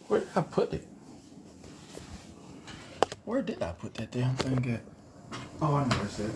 Where did I put it? Where did I put that damn thing at? Oh, I know it's it.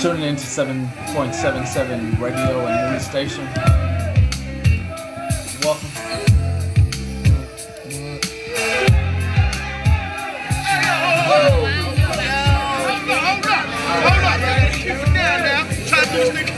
Tuning into 7.77 radio and news station. Welcome. Hold up, man. Keep it down now. Try to do this nigga.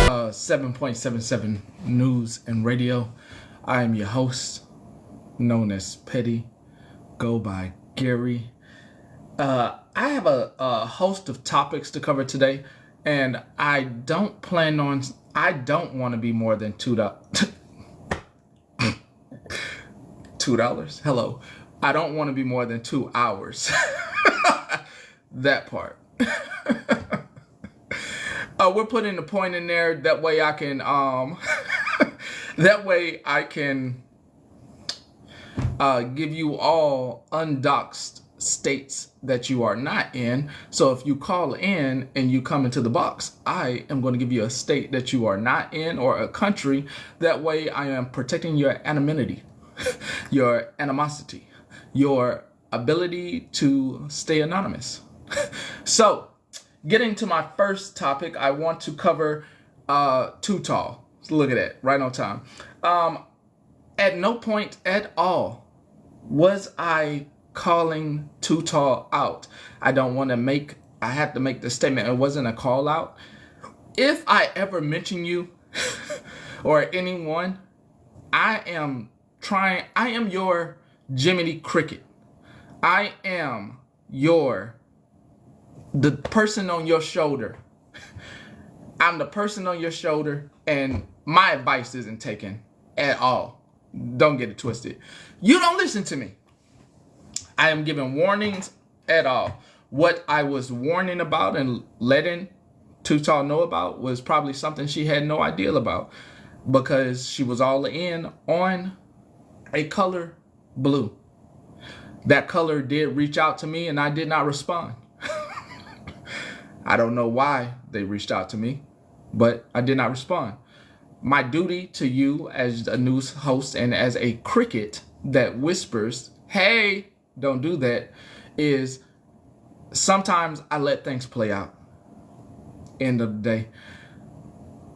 Uh, 7.77 news and radio. I am your host, known as Petty, go by Gary. I have a host of topics to cover today, and I don't plan on I don't want to be more than $2. $2? Hello. I don't want to be more than 2 hours. That part. We're putting the point in there. That way I can, that way I can give you all undoxed states that you are not in. So if you call in and you come into the box, I am going to give you a state that you are not in, or a country. That way I am protecting your anonymity, your animosity, your ability to stay anonymous. So getting to my first topic, I want to cover too tall. Look at that, right on time. At no point at all was I calling too tall out. I have to make the statement. It wasn't a call out. If I ever mention you or anyone, I am your Jiminy Cricket. I am the person on your shoulder. I'm the person on your shoulder, and my advice isn't taken at all. Don't get it twisted. You don't listen to me. I am giving warnings at all. What I was warning about and letting Too Tall know about was probably something she had no idea about, because she was all in on a color blue. That color did reach out to me, and I did not respond. I don't know why they reached out to me, but I did not respond. My duty to you as a news host and as a cricket that whispers, hey, don't do that, is sometimes I let things play out. End of the day,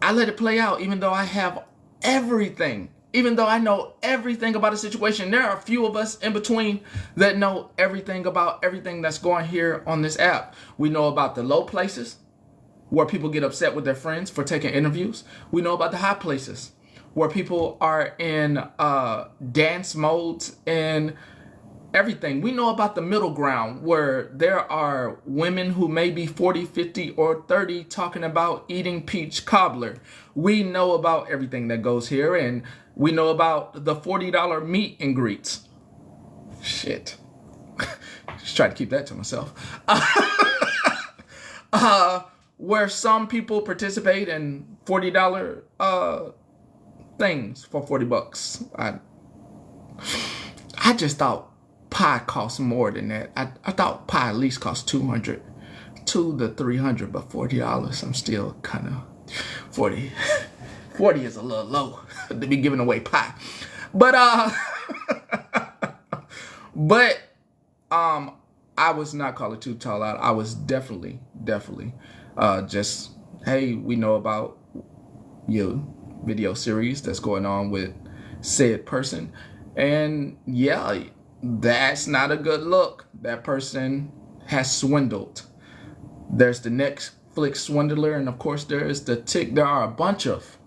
I let it play out, even though I have everything, even though I know everything about a situation. There are a few of us in between that know everything about everything that's going here on this app. We know about the low places where people get upset with their friends for taking interviews. We know about the high places where people are in dance modes and everything. We know about the middle ground where there are women who may be 40, 50, or 30 talking about eating peach cobbler. We know about everything that goes here, and we know about the $40 meet and greets. Shit. Just try to keep that to myself. Where some people participate in $40 things for $40. I just thought pie costs more than that. I thought pie at least cost $200 to $300, but $40, I'm still kind of 40 is a little low to be giving away pie. But I was not calling Too Tall out. I was definitely just, hey, we know about your video series that's going on with said person, and yeah, that's not a good look. That person has swindled. There's the Netflix swindler, and of course there is the there are a bunch of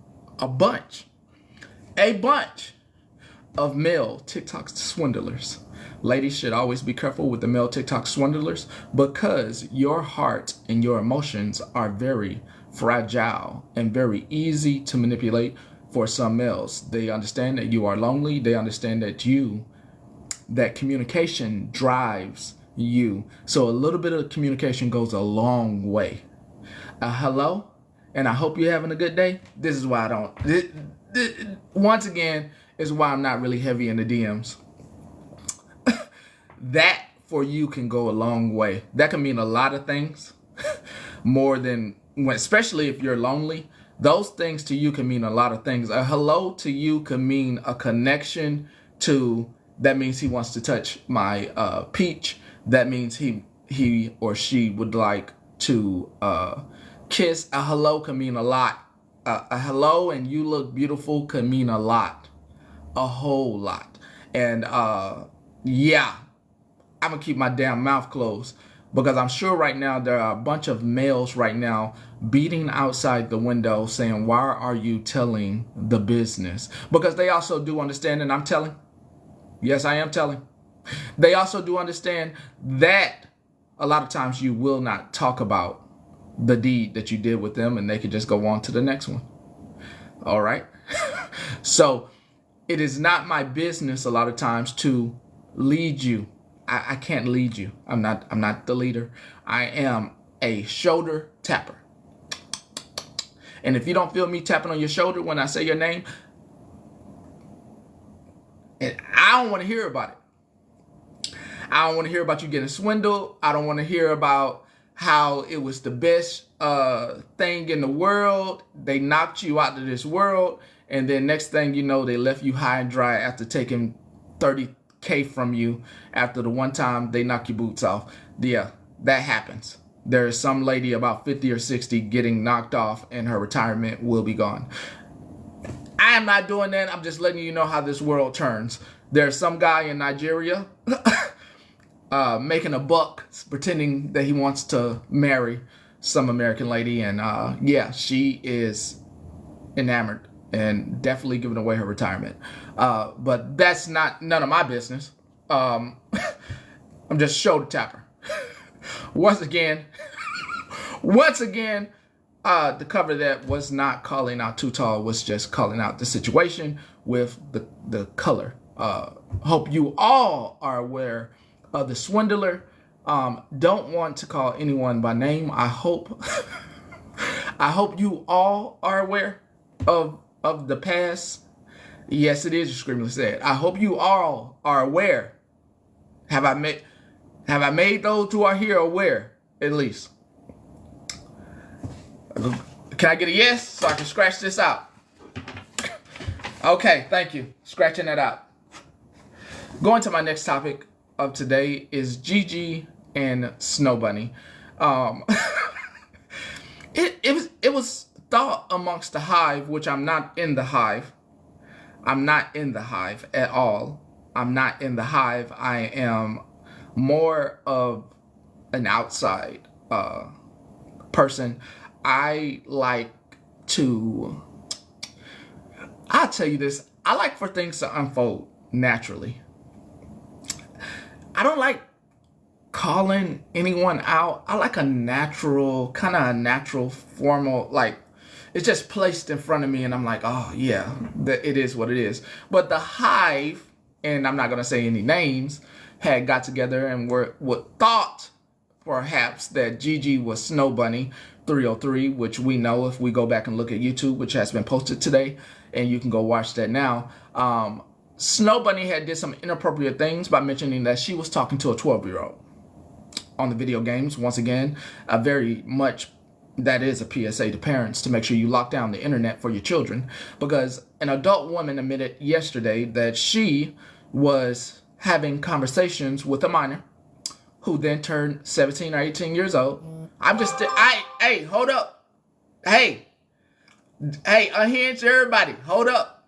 male TikTok swindlers. Ladies should always be careful with the male TikTok swindlers, because your heart and your emotions are very fragile and very easy to manipulate for some males. They understand that you are lonely. They understand that communication drives you. So a little bit of communication goes a long way. Hello, and I hope you're having a good day. This is why I don't. Once again, is why I'm not really heavy in the DMs. That for you can go a long way. That can mean a lot of things, more than especially if you're lonely. Those things to you can mean a lot of things. A hello to you can mean a connection to. That means he wants to touch my peach. That means he or she would like to kiss. A hello can mean a lot. A hello and you look beautiful can mean a lot. A whole lot. And yeah, I'm going to keep my damn mouth closed, because I'm sure right now there are a bunch of males right now beating outside the window saying, why are you telling the business? Because they also do understand, and I'm telling. Yes, I am telling. They also do understand that a lot of times you will not talk about the deed that you did with them, and they could just go on to the next one. All right. So it is not my business a lot of times to lead you. I can't lead you. I'm not the leader. I am a shoulder tapper. And if you don't feel me tapping on your shoulder when I say your name, and I don't want to hear about it. I don't want to hear about you getting swindled. I don't want to hear about how it was the best thing in the world. They knocked you out of this world. And then next thing you know, they left you high and dry after taking 30K from you after the one time they knock your boots off. Yeah, that happens. There is some lady about 50 or 60 getting knocked off and her retirement will be gone. I am not doing that. I'm just letting you know how this world turns. There's some guy in Nigeria making a buck pretending that he wants to marry some American lady. And yeah, she is enamored and definitely giving away her retirement. But that's none of my business. I'm just shoulder tapper. Once again, the cover that was not calling out Too Tall, was just calling out the situation with the color. Hope you all are aware of the swindler. Don't want to call anyone by name. I hope you all are aware of the past. Yes, it is extremely sad. I hope you all are aware. Have I made those who are here aware, at least? Can I get a yes so I can scratch this out? Okay, thank you. Scratching that out. Going to my next topic of today is Gigi and Snow Bunny. It was thought amongst the hive, which I'm not in the hive. I'm not in the hive at all. I'm not in the hive. I am more of an outside person. I like to, I'll tell you this, I like for things to unfold naturally. I don't like calling anyone out. I like a natural, formal, like, it's just placed in front of me and I'm like, oh yeah, it is what it is. But the hive, and I'm not going to say any names, had got together and were thought perhaps that Gigi was Snow Bunny 303, which we know if we go back and look at YouTube, which has been posted today, and you can go watch that now. Snow Bunny had did some inappropriate things by mentioning that she was talking to a 12-year-old on the video games. Once again, very much that is a PSA to parents to make sure you lock down the internet for your children, because an adult woman admitted yesterday that she was having conversations with a minor who then turned 17 or 18 years old. Hey, hold up. Hey, unhinged everybody. Hold up.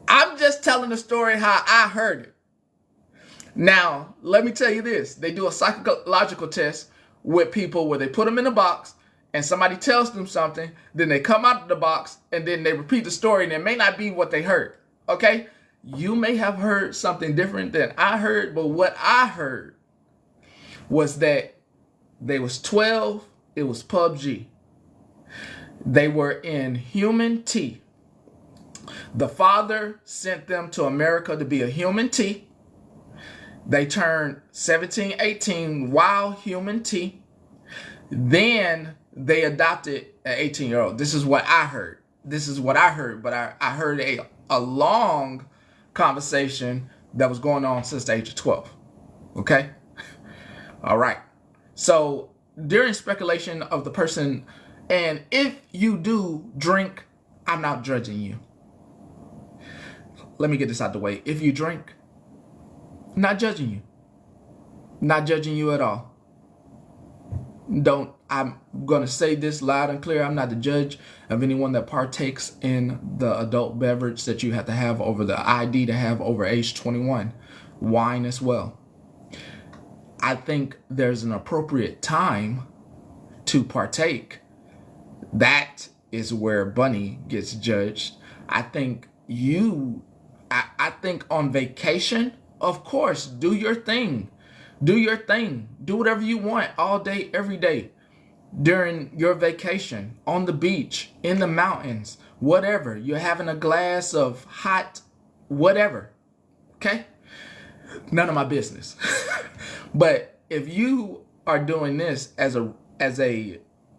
I'm just telling the story how I heard it. Now, let me tell you this. They do a psychological test with people where they put them in a box and somebody tells them something, then they come out of the box and then they repeat the story and it may not be what they heard, okay? You may have heard something different than I heard, but what I heard was that they was 12, it was PUBG. They were in human tea. The father sent them to America to be a human tea. They turned 17, 18 while human tea. Then they adopted an 18-year-old. This is what I heard. But I heard a long conversation that was going on since the age of 12. Okay? All right. So during speculation of the person, and if you do drink, I'm not judging you. Let me get this out the way. If you drink, I'm not judging you. Not judging you at all. I'm going to say this loud and clear. I'm not the judge of anyone that partakes in the adult beverage that you have to have over the ID to have over age 21. Wine as well. I think there's an appropriate time to partake. That is where Bunny gets judged. I think I think on vacation, of course, do your thing. Do your thing. Do whatever you want all day, every day. during your vacation, on the beach, in the mountains, whatever. You're having a glass of hot whatever. Okay? None of my business. But if you are doing this as a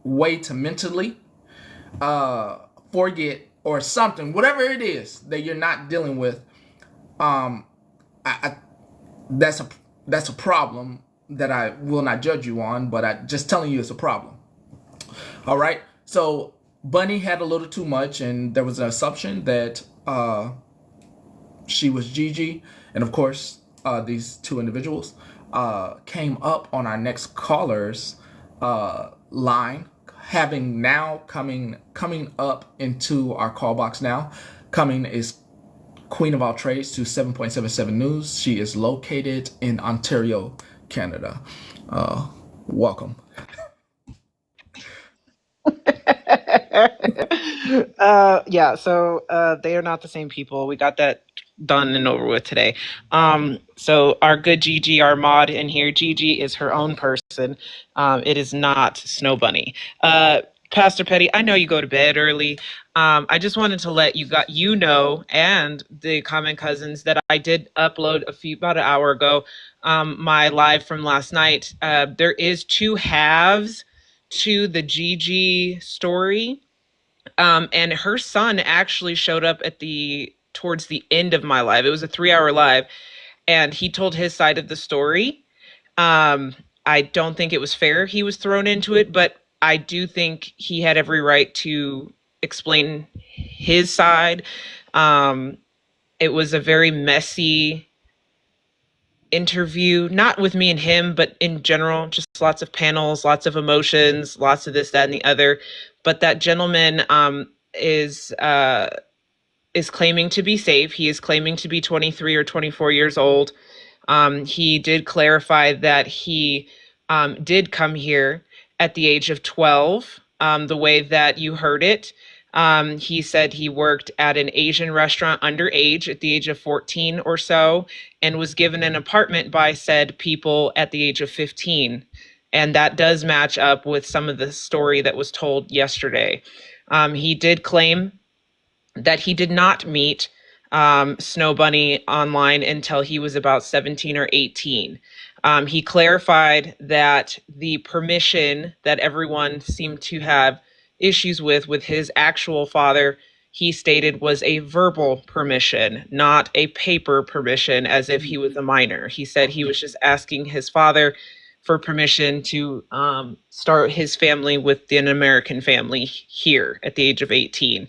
way to mentally forget or something, whatever it is that you're not dealing with, um, I that's a problem that I will not judge you on, but I just telling you it's a problem. All right. So Bunny had a little too much, and there was an assumption that she was Gigi, and of course, these two individuals came up on our next caller's line, having now coming up into our call box now. Coming is Queen of all trades to 7.77 News. She is located in Ontario, Canada. Welcome. Yeah, so they are not the same people. We got that done and over with today. So our good Gigi, our mod in here, Gigi is her own person. It is not Snow Bunny. Pastor Petty, I know you go to bed early. I just wanted to let you know, and the Common Cousins, that I did upload about an hour ago, my live from last night. There is two halves to the Gigi story. And her son actually showed up towards the end of my live. It was a 3-hour live, and he told his side of the story. I don't think it was fair he was thrown into it, but I do think he had every right to explain his side. It was a very messy interview, not with me and him, but in general, just lots of panels, lots of emotions, lots of this, that, and the other. But that gentleman is claiming to be safe. He is claiming to be 23 or 24 years old. He did clarify that he did come here at the age of 12, the way that you heard it. He said he worked at an Asian restaurant underage at the age of 14 or so, and was given an apartment by said people at the age of 15. And that does match up with some of the story that was told yesterday. He did claim that he did not meet Snow Bunny online until he was about 17 or 18. He clarified that the permission that everyone seemed to have issues with his actual father, he stated, was a verbal permission, not a paper permission, as if he was a minor. He said he was just asking his father for permission to start his family with an American family here at the age of 18.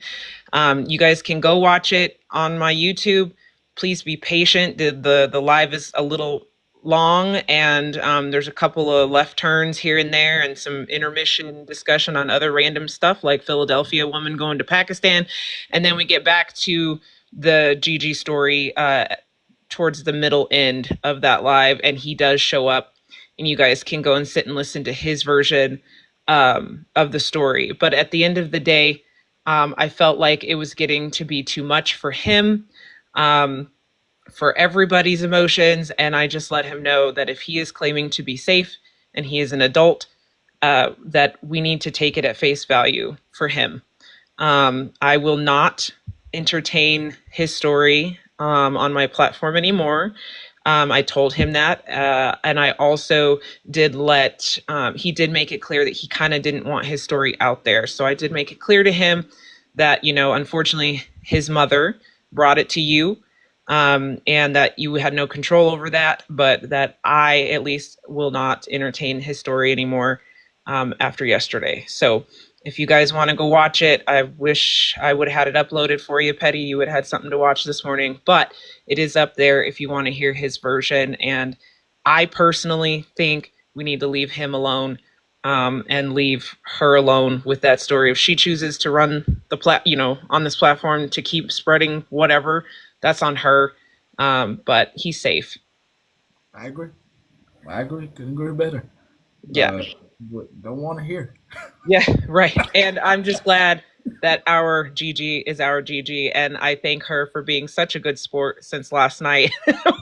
You guys can go watch it on my YouTube. Please be patient. The live is a little long, and there's a couple of left turns here and there, and some intermission discussion on other random stuff like Philadelphia woman going to Pakistan. And then we get back to the Gigi story towards the middle end of that live, and he does show up, and you guys can go and sit and listen to his version of the story. But at the end of the day, I felt like it was getting to be too much for him, for everybody's emotions. And I just let him know that if he is claiming to be safe and he is an adult, that we need to take it at face value for him. I will not entertain his story on my platform anymore. I told him that. And I also did he did make it clear that he kind of didn't want his story out there. So I did make it clear to him that, unfortunately, his mother brought it to you, and that you had no control over that, but that I at least will not entertain his story anymore after yesterday. So if you guys want to go watch it, I wish I would have had it uploaded for you, Petty. You would have had something to watch this morning, but it is up there if you want to hear his version. And I personally think we need to leave him alone, and leave her alone with that story. If she chooses to run on this platform to keep spreading whatever, that's on her. But he's safe. I agree. Couldn't agree better. Yeah. Don't want to hear. Yeah, right. And I'm just glad that our Gigi is our Gigi, and I thank her for being such a good sport since last night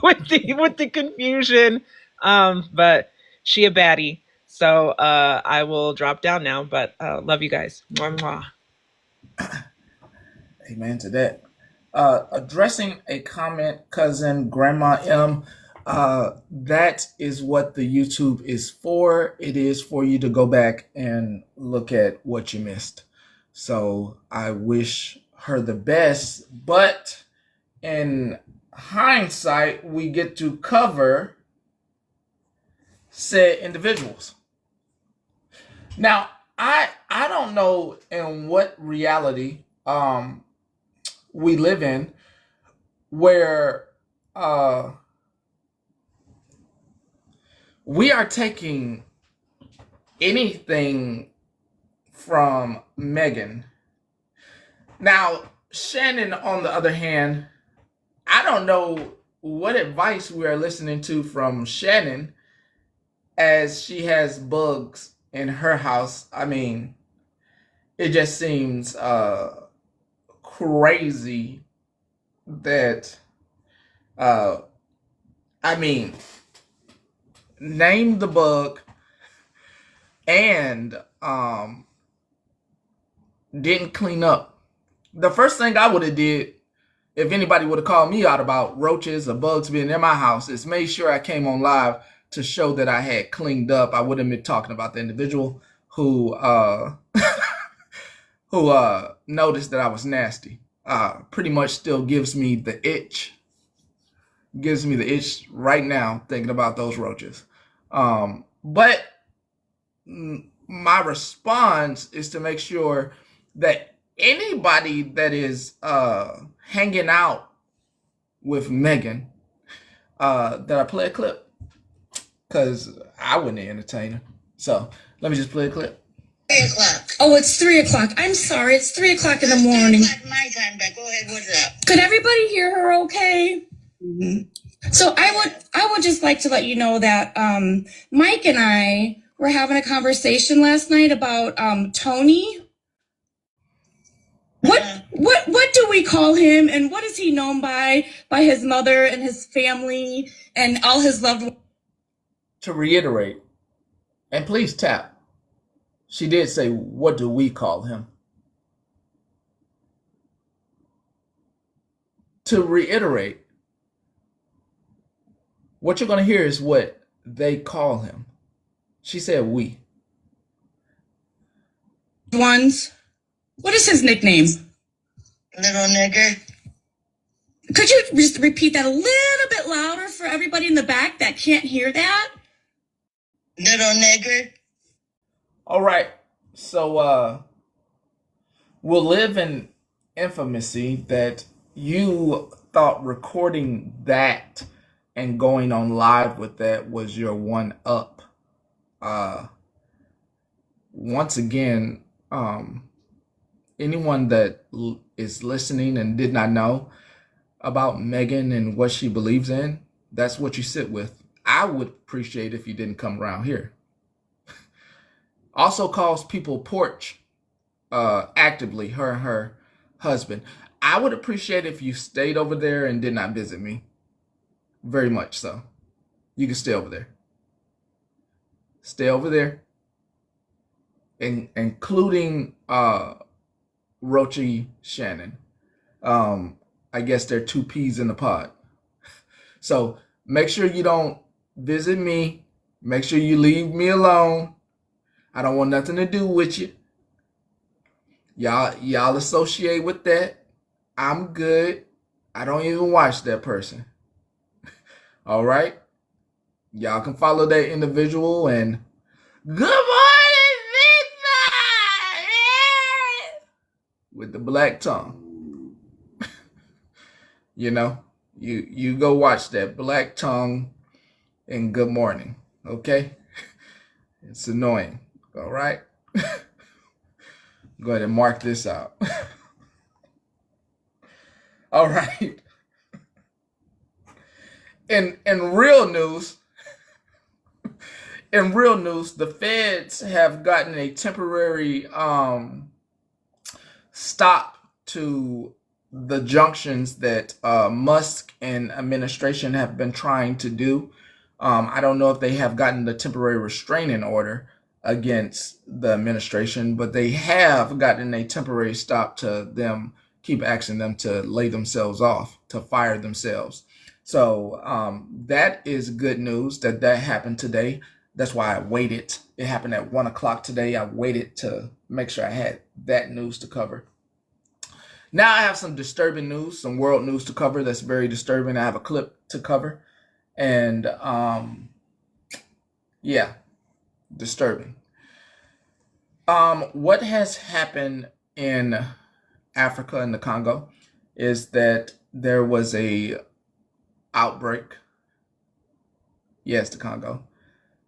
with the confusion. But she a baddie. So I will drop down now, but love you guys. Mwah, mwah. Amen to that. Addressing a comment, cousin, Grandma M, that is what the YouTube is for. It is for you to go back and look at what you missed. So I wish her the best, but in hindsight, we get to cover said individuals. Now, I don't know in what reality we live in where we are taking anything from Megan. Now, Shannon, on the other hand, I don't know what advice we are listening to from Shannon as she has bugs in her house. I mean, it just seems crazy that I mean, name the bug and didn't clean up. The first thing I would have did if anybody would have called me out about roaches or bugs being in my house is made sure I came on live to show that I had cleaned up. I wouldn't been talking about the individual who who noticed that I was nasty. Pretty much still gives me the itch. Gives me the itch right now thinking about those roaches. But my response is to make sure that anybody that is hanging out with Megan, that I play a clip, because I wouldn't entertain her. So let me just play a clip. 3 o'clock. Oh, it's 3 o'clock. I'm sorry. It's 3 o'clock in the morning. 3 o'clock my time, but go ahead. What's up? Could everybody hear her okay? Mm-hmm. So I would just like to let you know that Mike and I were having a conversation last night about Tony. What do we call him, and what is he known by his mother and his family and all his loved ones? To reiterate, and please tap, she did say, what do we call him? To reiterate, what you're going to hear is what they call him. She said we. Ones. What is his nickname? Little nigger. Could you just repeat that a little bit louder for everybody in the back that can't hear that? Little nigger. All right. So we'll live in infamy that you thought recording that and going on live with that was your one up. Once again, anyone that is listening and did not know about Megan and what she believes in, that's what you sit with. I would appreciate if you didn't come around here. Also calls people porch actively, her and her husband. I would appreciate if you stayed over there and did not visit me. Very much so. You can stay over there. Stay over there. Including Rochi Shannon. I guess they're two peas in the pod. So make sure you don't visit me. Make sure you leave me alone. I don't want nothing to do with you. Y'all associate with that. I'm good. I don't even watch that person. All right? Y'all can follow that individual and good morning, Victor! With the black tongue. You know, you go watch that black tongue and good morning, okay? It's annoying, all right? Go ahead and mark this out. All right. In real news, the feds have gotten a temporary stop to the junctions that Musk and administration have been trying to do I don't know if they have gotten the temporary restraining order against the administration, but they have gotten a temporary stop to them, keep asking them to lay themselves off, to fire themselves. So that is good news that happened today. That's why I waited. It happened at 1 o'clock today. I waited to make sure I had that news to cover. Now I have some disturbing news, some world news to cover that's very disturbing. I have a clip to cover. And yeah, disturbing. What has happened in Africa, in the Congo, is that there was a outbreak. Yes, the Congo.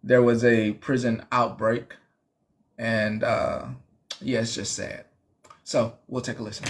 There was a prison outbreak, and yeah, it's just sad. So we'll take a listen.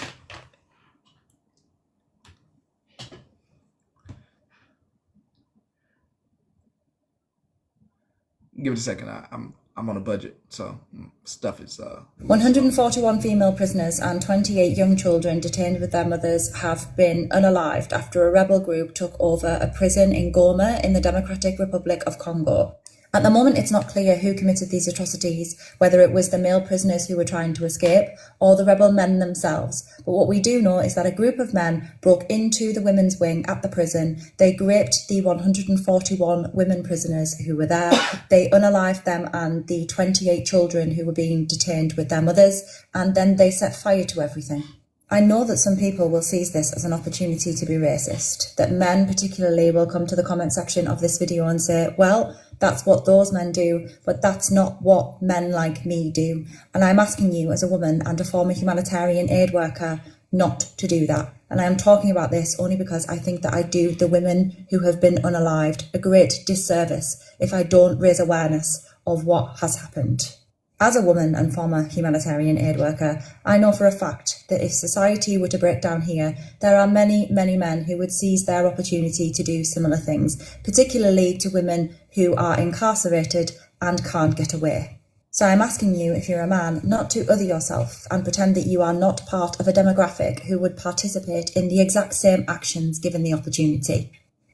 Give it a second. I'm on a budget, so stuff is 141 female prisoners and 28 young children detained with their mothers have been unalived after a rebel group took over a prison in Goma in the Democratic Republic of Congo. At the moment, it's not clear who committed these atrocities, whether it was the male prisoners who were trying to escape or the rebel men themselves. But what we do know is that a group of men broke into the women's wing at the prison. They raped the 141 women prisoners who were there. They unalived them and the 28 children who were being detained with their mothers, and then they set fire to everything. I know that some people will seize this as an opportunity to be racist, that men particularly will come to the comment section of this video and say, well, that's what those men do, but that's not what men like me do. And I'm asking you as a woman and a former humanitarian aid worker not to do that. And I am talking about this only because I think that I do the women who have been unalived a great disservice if I don't raise awareness of what has happened. As a woman and former humanitarian aid worker, I know for a fact that if society were to break down here, there are many, many men who would seize their opportunity to do similar things, particularly to women who are incarcerated and can't get away. So I'm asking you, if you're a man, not to other yourself and pretend that you are not part of a demographic who would participate in the exact same actions given the opportunity.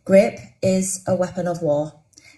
Rape is a weapon of war.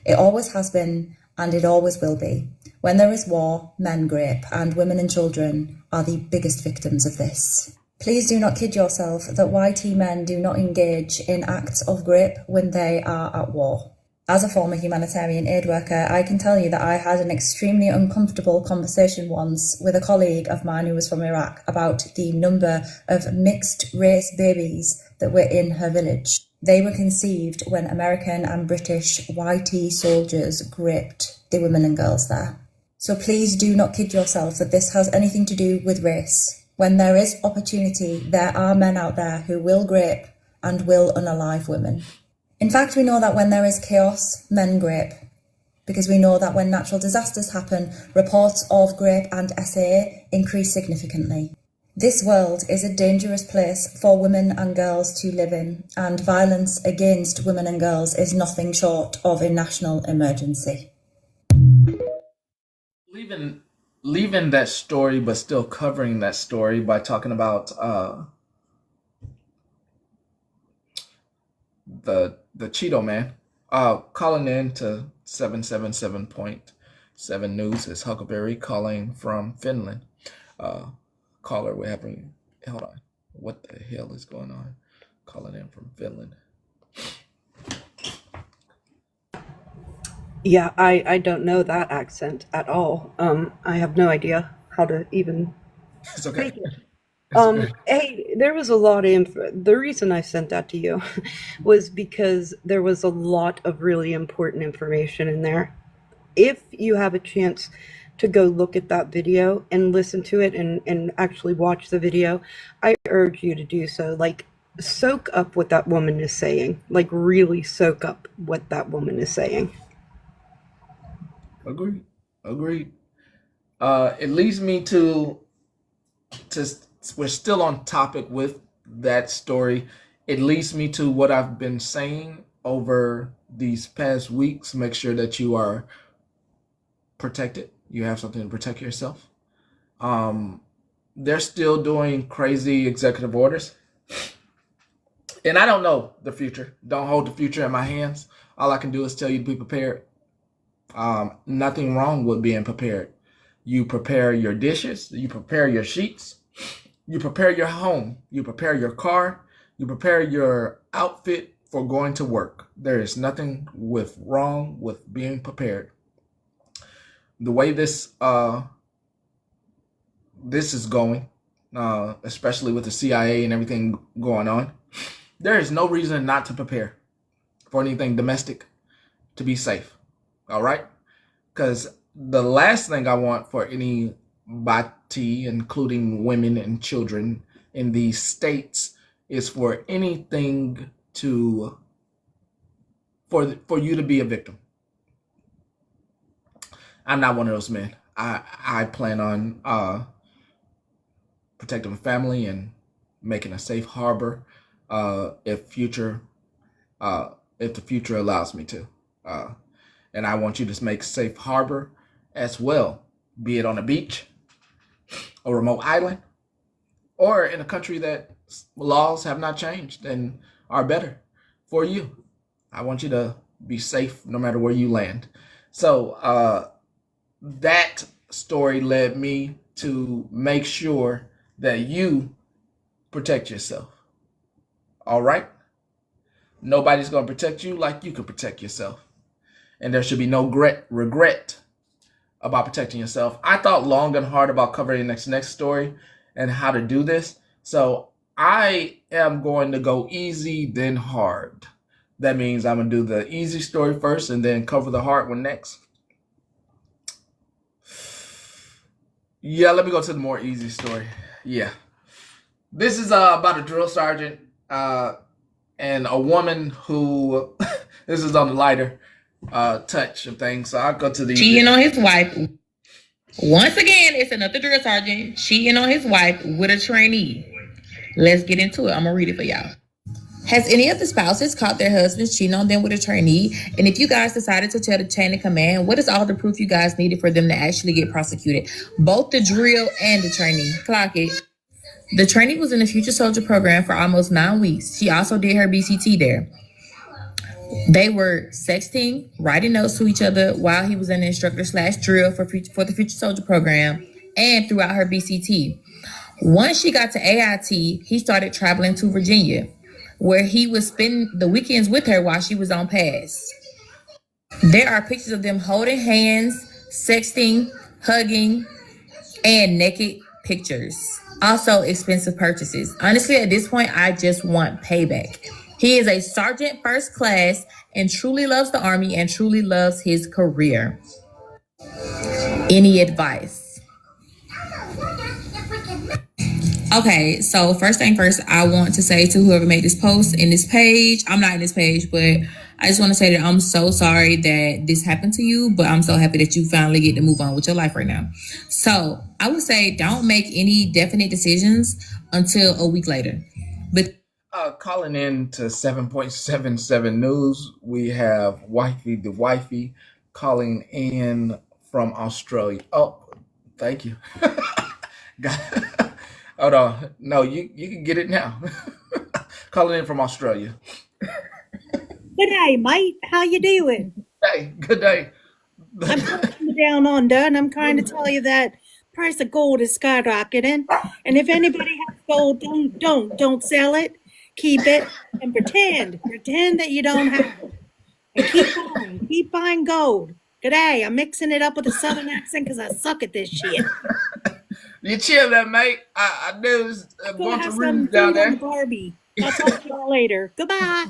It always has been, and it always will be. When there is war, men rape, and women and children are the biggest victims of this. Please do not kid yourself that YT men do not engage in acts of rape when they are at war. As a former humanitarian aid worker, I can tell you that I had an extremely uncomfortable conversation once with a colleague of mine who was from Iraq about the number of mixed-race babies that were in her village. They were conceived when American and British YT soldiers raped the women and girls there. So please do not kid yourself that this has anything to do with race. When there is opportunity, there are men out there who will rape and will unalive women. In fact, we know that when there is chaos, men rape, because we know that when natural disasters happen, reports of rape and SA increase significantly. This world is a dangerous place for women and girls to live in, and violence against women and girls is nothing short of a national emergency. leaving that story, but still covering that story by talking about the Cheeto man calling in to 777.7 News is Huckleberry calling from Finland. Caller, we're having, hold on, what the hell is going on? Calling in from Finland. Yeah, I don't know that accent at all. I have no idea how to even It's okay. take it. Hey, there was a lot of info. The reason I sent that to you was because there was a lot of really important information in there. If you have a chance to go look at that video and listen to it and actually watch the video, I urge you to do so. Like, soak up what that woman is saying. Like, really soak up what that woman is saying. Agreed. It leads me to we're still on topic with that story. It leads me to what I've been saying over these past weeks. Make sure that you are protected. You have something to protect yourself. They're still doing crazy executive orders. And I don't know the future. Don't hold the future in my hands. All I can do is tell you to be prepared. Nothing wrong with being prepared. You prepare your dishes, you prepare your sheets, you prepare your home, you prepare your car, you prepare your outfit for going to work. There is nothing wrong with being prepared. The way this is going, especially with the CIA and everything going on, there is no reason not to prepare for anything domestic to be safe. All right? Because the last thing I want for anybody, including women and children in these states, is for anything to for you to be a victim. I'm not one of those men. I plan on protecting my family and making a safe harbor if the future allows me to. And I want you to make safe harbor as well, be it on a beach, a remote island, or in a country that laws have not changed and are better for you. I want you to be safe no matter where you land. So that story led me to make sure that you protect yourself. All right? Nobody's going to protect you like you can protect yourself. And there should be no regret about protecting yourself. I thought long and hard about covering this next story and how to do this. So I am going to go easy, then hard. That means I'm going to do the easy story first and then cover the hard one next. Yeah, let me go to the more easy story. Yeah. This is about a drill sergeant and a woman who, this is on the lighter touch of things. So I'll go to the cheating on his wife. Once again, it's another drill sergeant cheating on his wife with a trainee. Let's get into it. I'm gonna read it for y'all. Has any of the spouses caught their husbands cheating on them with a trainee? And if you guys decided to tell the chain of command, what is all the proof you guys needed for them to actually get prosecuted? Both the drill and the trainee. Clock it. The trainee was in the Future Soldier program for almost 9 weeks. She also did her BCT there. They were sexting, writing notes to each other while he was an instructor/drill for the Future Soldier program and throughout her BCT. Once she got to AIT, he started traveling to Virginia, where he would spend the weekends with her while she was on pass. There are pictures of them holding hands, sexting, hugging, and naked pictures. Also expensive purchases. Honestly, at this point, I just want payback. He is a sergeant first class and truly loves the Army and truly loves his career. Any advice? Okay, so first thing first, I want to say to whoever made this post in this page, I'm not in this page, but I just want to say that I'm so sorry that this happened to you, but I'm so happy that you finally get to move on with your life right now. So I would say don't make any definite decisions until a week later. But calling in to 7.77 News, we have Wifey the Wifey calling in from Australia. Oh, thank you. Hold on. No, you can get it now. Calling in from Australia. Good day, mate. How you doing? Hey, good day. I'm from down under, and I'm trying to tell you that price of gold is skyrocketing. And if anybody has gold, don't sell it. Keep it and pretend that you don't have it. And keep buying gold. G'day, I'm mixing it up with a southern accent because I suck at this shit. You chill there, mate. I knew going to rooms down there. On the Barbie. I'll talk to y'all later. Goodbye.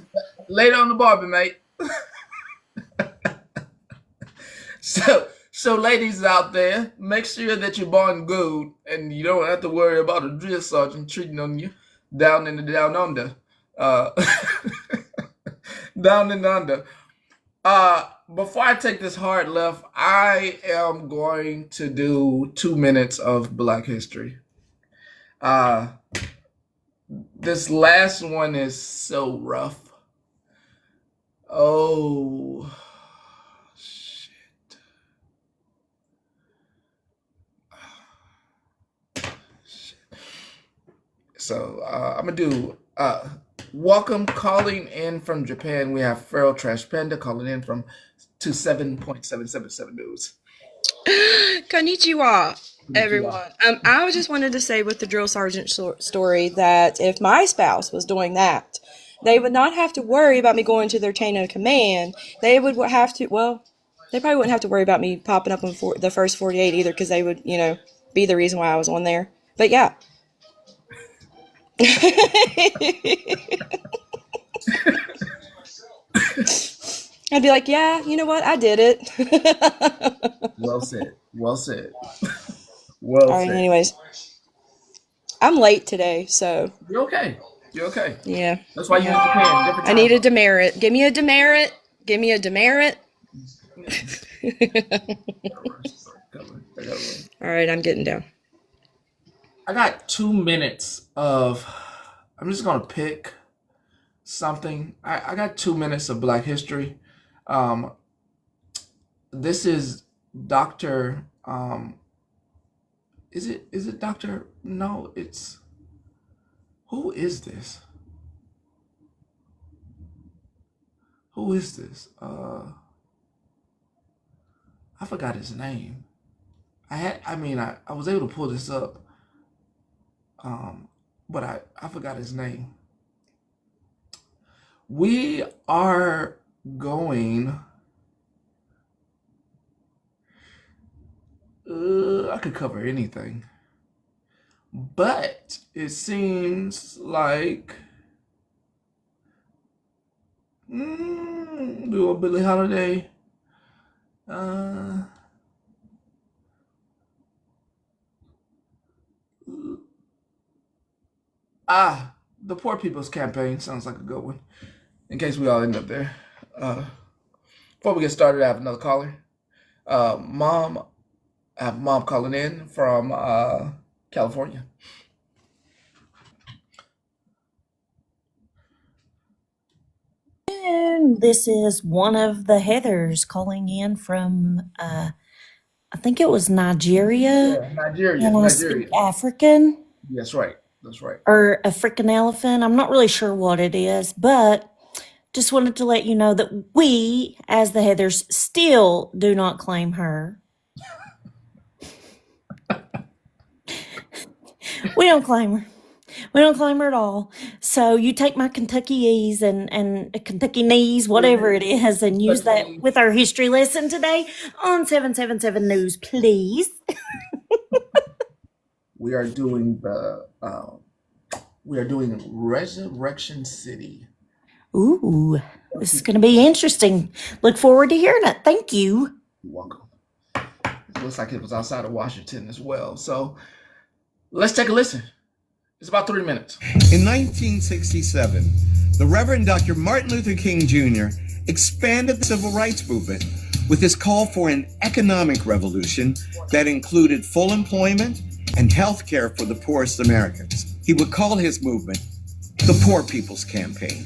Later on the Barbie, mate. So ladies out there, make sure that you're buying gold and you don't have to worry about a drill sergeant treating on you down in the down under. Down in the under. Before I take this hard left, I am going to do 2 minutes of Black history. This last one is so rough. Oh, shit. So I'm gonna do Welcome. Calling in from Japan, we have Feral Trash Panda calling in from 27.777 News. Konnichiwa, everyone. I just wanted to say with the drill sergeant story that if my spouse was doing that, they would not have to worry about me going to their chain of command. They would have to, well, they probably wouldn't have to worry about me popping up on the first 48 either, because they would, be the reason why I was on there. But yeah. I'd be like, yeah, you know what? I did it. Well said. Well said. All right, anyways. I'm late today, so. You're okay. You're okay. Yeah. That's why you're in Japan. Different I need a demerit. Give me a demerit. Give me a demerit. All right, I'm getting down. I got 2 minutes of, I'm just going to pick something. I got 2 minutes of Black history. This is Dr. Is it Dr.? No, it's, who is this? Who is this? I forgot his name. I was able to pull this up. But I forgot his name. We are going, I could cover anything, but it seems like, do a Billie Holiday, the Poor People's Campaign sounds like a good one, in case we all end up there. Before we get started, I have another caller. I have mom calling in from California. And this is one of the Heathers calling in from, I think it was Nigeria. Yeah, Nigeria. And I speak African. That's right. That's right. Or African elephant. I'm not really sure what it is, but just wanted to let you know that we, as the Heathers, still do not claim her. We don't claim her. We don't claim her at all. So you take my Kentuckiese and Kentucky knees, whatever it is, and use that with our history lesson today on 777 News, please. We are doing Resurrection City. Ooh, this is going to be interesting. Look forward to hearing it. Thank you. You're welcome. It looks like it was outside of Washington as well. So let's take a listen. It's about 3 minutes. In 1967, the Reverend Dr. Martin Luther King Jr. expanded the civil rights movement with his call for an economic revolution that included full employment and health care for the poorest Americans. He would call his movement the Poor People's Campaign.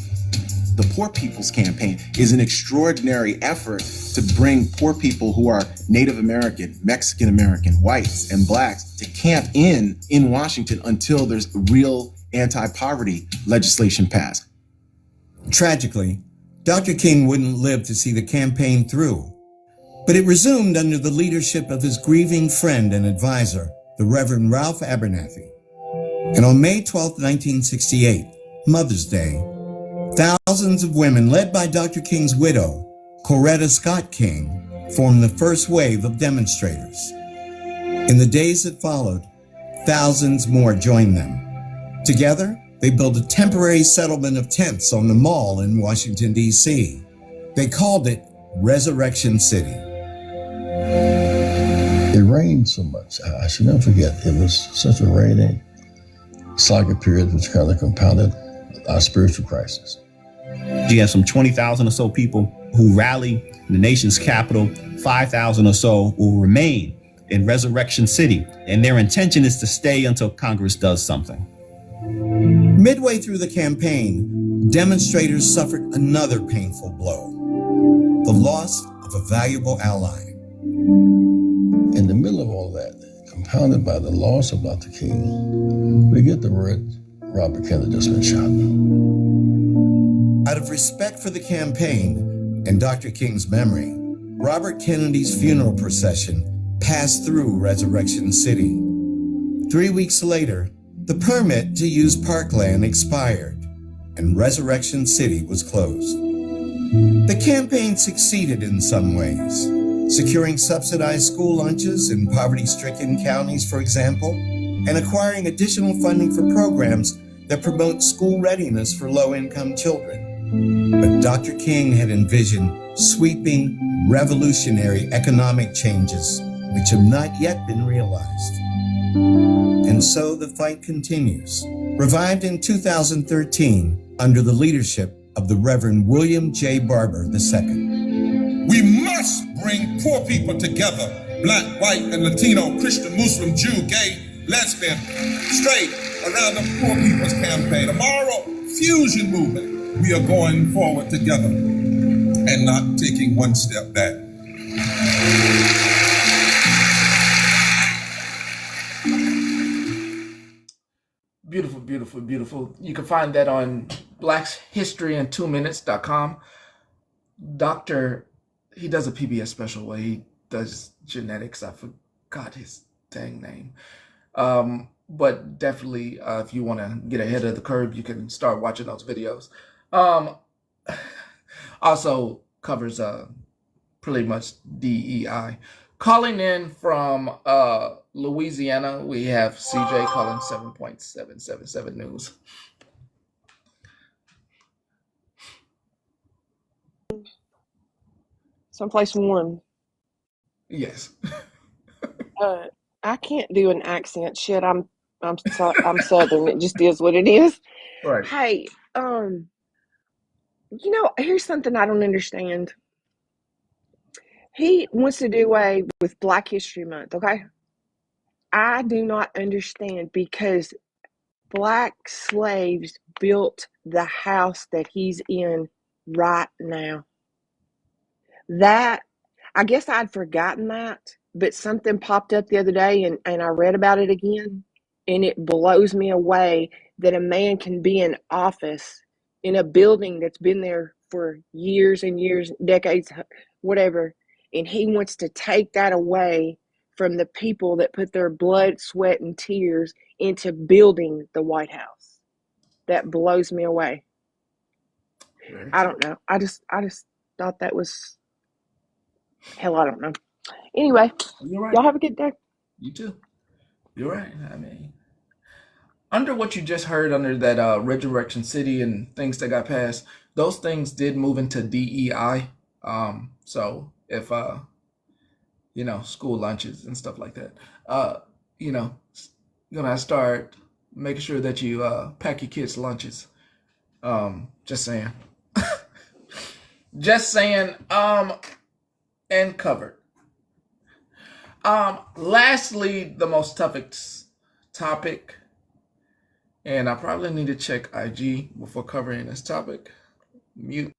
The Poor People's Campaign is an extraordinary effort to bring poor people who are Native American, Mexican American, whites, and blacks to camp in Washington until there's real anti-poverty legislation passed. Tragically, Dr. King wouldn't live to see the campaign through, but it resumed under the leadership of his grieving friend and advisor, the Reverend Ralph Abernathy. And on May 12, 1968, Mother's Day, thousands of women, led by Dr. King's widow, Coretta Scott King, formed the first wave of demonstrators. In the days that followed, thousands more joined them. Together, they built a temporary settlement of tents on the Mall in Washington, D.C. They called it Resurrection City. It rained so much. I should never forget. It was such a rainy, saga period which kind of compounded our spiritual crisis. You have some 20,000 or so people who rally in the nation's capital. 5,000 or so will remain in Resurrection City, and their intention is to stay until Congress does something. Midway through the campaign, demonstrators suffered another painful blow: the loss of a valuable ally. In the middle of all that, compounded by the loss of Dr. King, we get the word Robert Kennedy just been shot. Out of respect for the campaign and Dr. King's memory, Robert Kennedy's funeral procession passed through Resurrection City. 3 weeks later, the permit to use parkland expired, and Resurrection City was closed. The campaign succeeded in some ways, securing subsidized school lunches in poverty-stricken counties, for example, and acquiring additional funding for programs that promote school readiness for low-income children. But Dr. King had envisioned sweeping, revolutionary economic changes which have not yet been realized. And so the fight continues, revived in 2013 under the leadership of the Reverend William J. Barber II. We must bring poor people together. Black, white, and Latino, Christian, Muslim, Jew, gay, lesbian, straight, around the Poor People's Campaign, a moral fusion movement. We are going forward together and not taking one step back. Beautiful, beautiful, beautiful. You can find that on blackshistoryin2minutes.com. Doctor, he does a PBS special where he does genetics. I forgot his dang name. But definitely, if you want to get ahead of the curve, you can start watching those videos. Also covers pretty much DEI. Calling in from Louisiana, we have CJ calling 7.777 News. Someplace warm. Yes. I can't do an accent. Shit, I'm Southern. It just is what it is. Right. Hey, here's something I don't understand. He wants to do away with Black History Month, okay? I do not understand because Black slaves built the house that he's in right now. That, I guess I'd forgotten that, but something popped up the other day and I read about it again, and it blows me away that a man can be in office in a building that's been there for years and years, decades, whatever, and he wants to take that away from the people that put their blood, sweat, and tears into building the White House. That blows me away. I don't know. I just thought that was, hell, I don't know. Anyway, You're right. Y'all have a good day. You too. You're right. I mean, under what you just heard under that Resurrection City and things that got passed, those things did move into DEI. So if school lunches and stuff like that, you're gonna start making sure that you pack your kids' lunches. Just saying. Just saying. And covered. Lastly, the most toughest topic, and I probably need to check IG before covering this topic. Mute.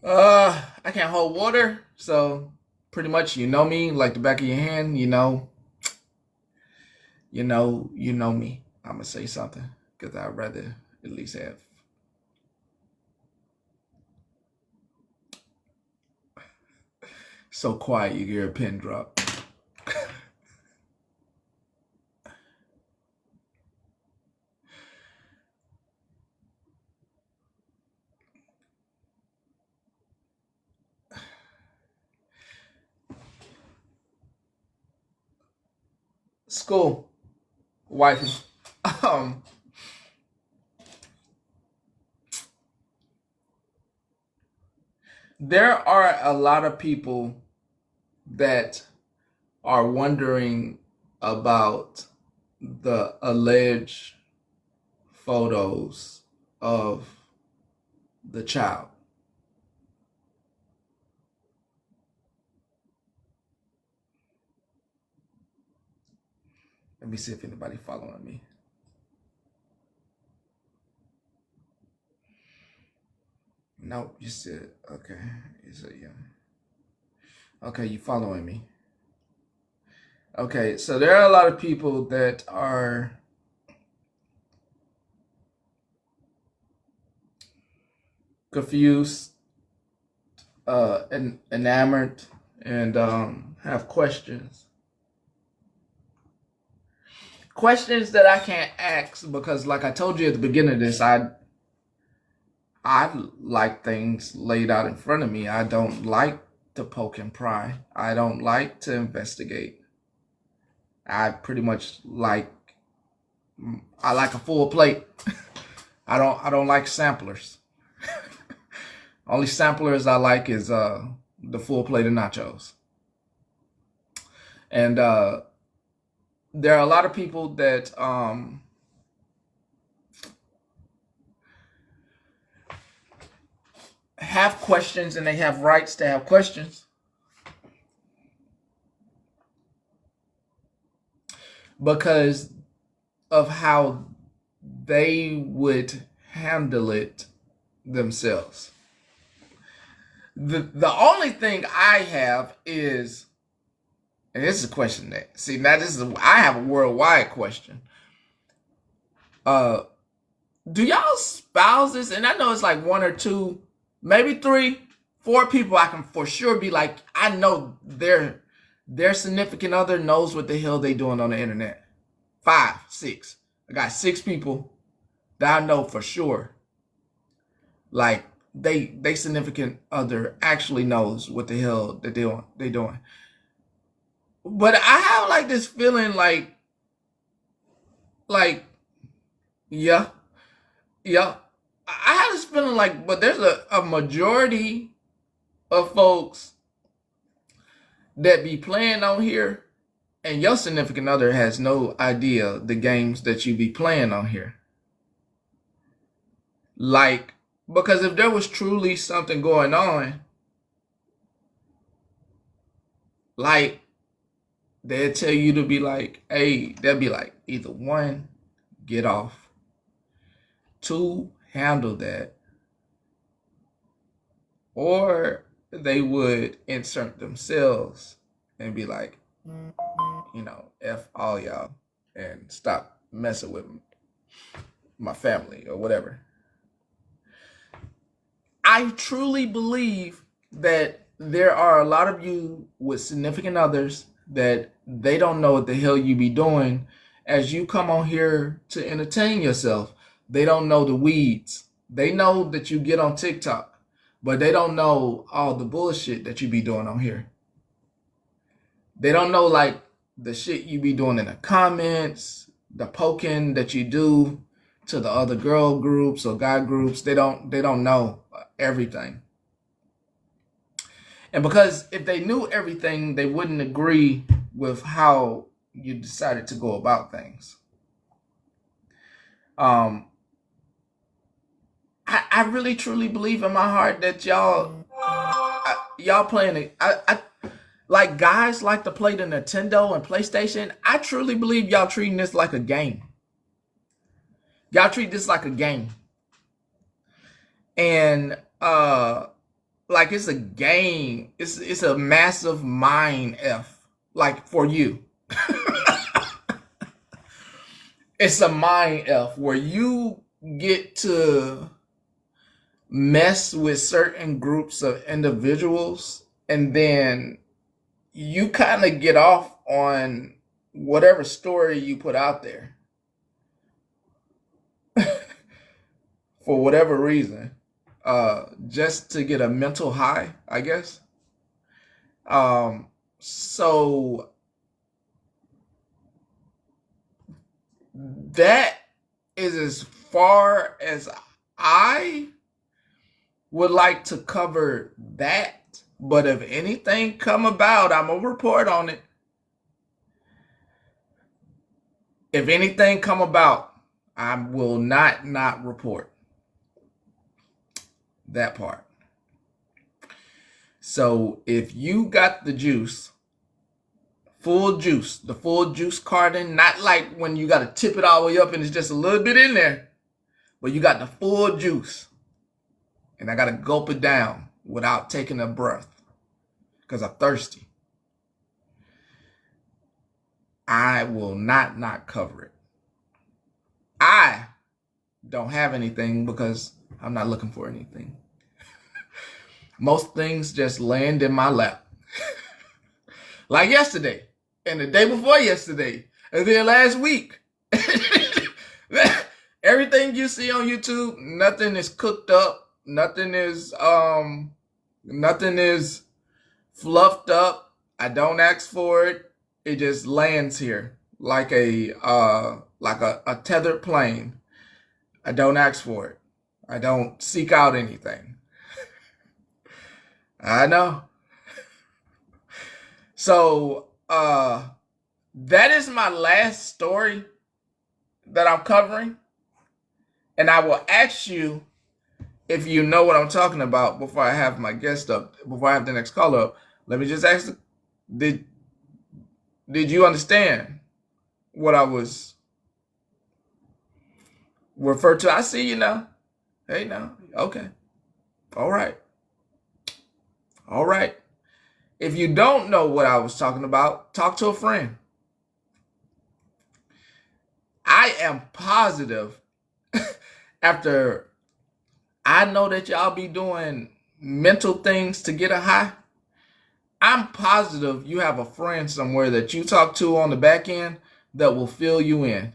I can't hold water, so pretty much you know me like the back of your hand. You know me. I'm gonna say something because I'd rather at least have. So quiet, you hear a pin drop. School, wifey. There are a lot of people that are wondering about the alleged photos of the child. Let me see if anybody following me. Nope, you said, okay. You said, yeah. Okay, you following me. Okay, so there are a lot of people that are confused, and enamored, and have questions. Questions that I can't ask because, like I told you at the beginning of this, I like things laid out in front of me. I don't like to poke and pry. I don't like to investigate. I pretty much I like a full plate. I don't like samplers. Only samplers I like is the full plate of nachos. And there are a lot of people that have questions, and they have rights to have questions. Because of how they would handle it themselves. The only thing I have is, and this is a question that, see, now I have a worldwide question. Do y'all spouses, and I know it's like one or two, maybe 3, 4 people I can for sure be like, I know their significant other knows what the hell they doing on the internet. 5, 6. I got 6 people that I know for sure. Like they significant other actually knows what the hell they doing. But I have like this feeling like yeah. I have this feeling like, but there's a majority of folks that be playing on here, and your significant other has no idea the games that you be playing on here. Like, because if there was truly something going on, like, they'd tell you to be like, hey, they'll be like, either 1, get off. 2, handle that. Or they would insert themselves and be like, F all y'all and stop messing with my family or whatever. I truly believe that there are a lot of you with significant others that they don't know what the hell you be doing as you come on here to entertain yourself. They don't know the weeds. They know that you get on TikTok, but they don't know all the bullshit that you be doing on here. They don't know like the shit you be doing in the comments, the poking that you do to the other girl groups or guy groups. They don't know everything. And because if they knew everything, they wouldn't agree with how you decided to go about things. I really truly believe in my heart that y'all playing it. I like guys like to play the Nintendo and PlayStation. I truly believe y'all treating this like a game. Y'all treat this like a game. And like it's a game. It's a massive mind F, like for you. It's a mind F where you get to mess with certain groups of individuals, and then you kind of get off on whatever story you put out there for whatever reason, just to get a mental high, I guess. So that is as far as I would like to cover that. But if anything come about, I'm gonna report on it. If anything come about, I will not report that part. So if you got the juice, the full juice carton, not like when you got to tip it all the way up and it's just a little bit in there, but you got the full juice, and I got to gulp it down without taking a breath because I'm thirsty. I will not cover it. I don't have anything because I'm not looking for anything. Most things just land in my lap. Like yesterday, and the day before yesterday, and then last week. Everything you see on YouTube, nothing is cooked up, nothing is fluffed up. I don't ask for it. It just lands here like a tethered plane. I don't ask for it. I don't seek out anything. I know. So that is my last story that I'm covering. And I will ask you if you know what I'm talking about before I have my guest up, before I have the next caller up. Let me just ask, did you understand what I was referred to? I see you now. Hey now. Okay. All right. All right. If you don't know what I was talking about, talk to a friend. I am positive after I know that y'all be doing mental things to get a high, I'm positive you have a friend somewhere that you talk to on the back end that will fill you in.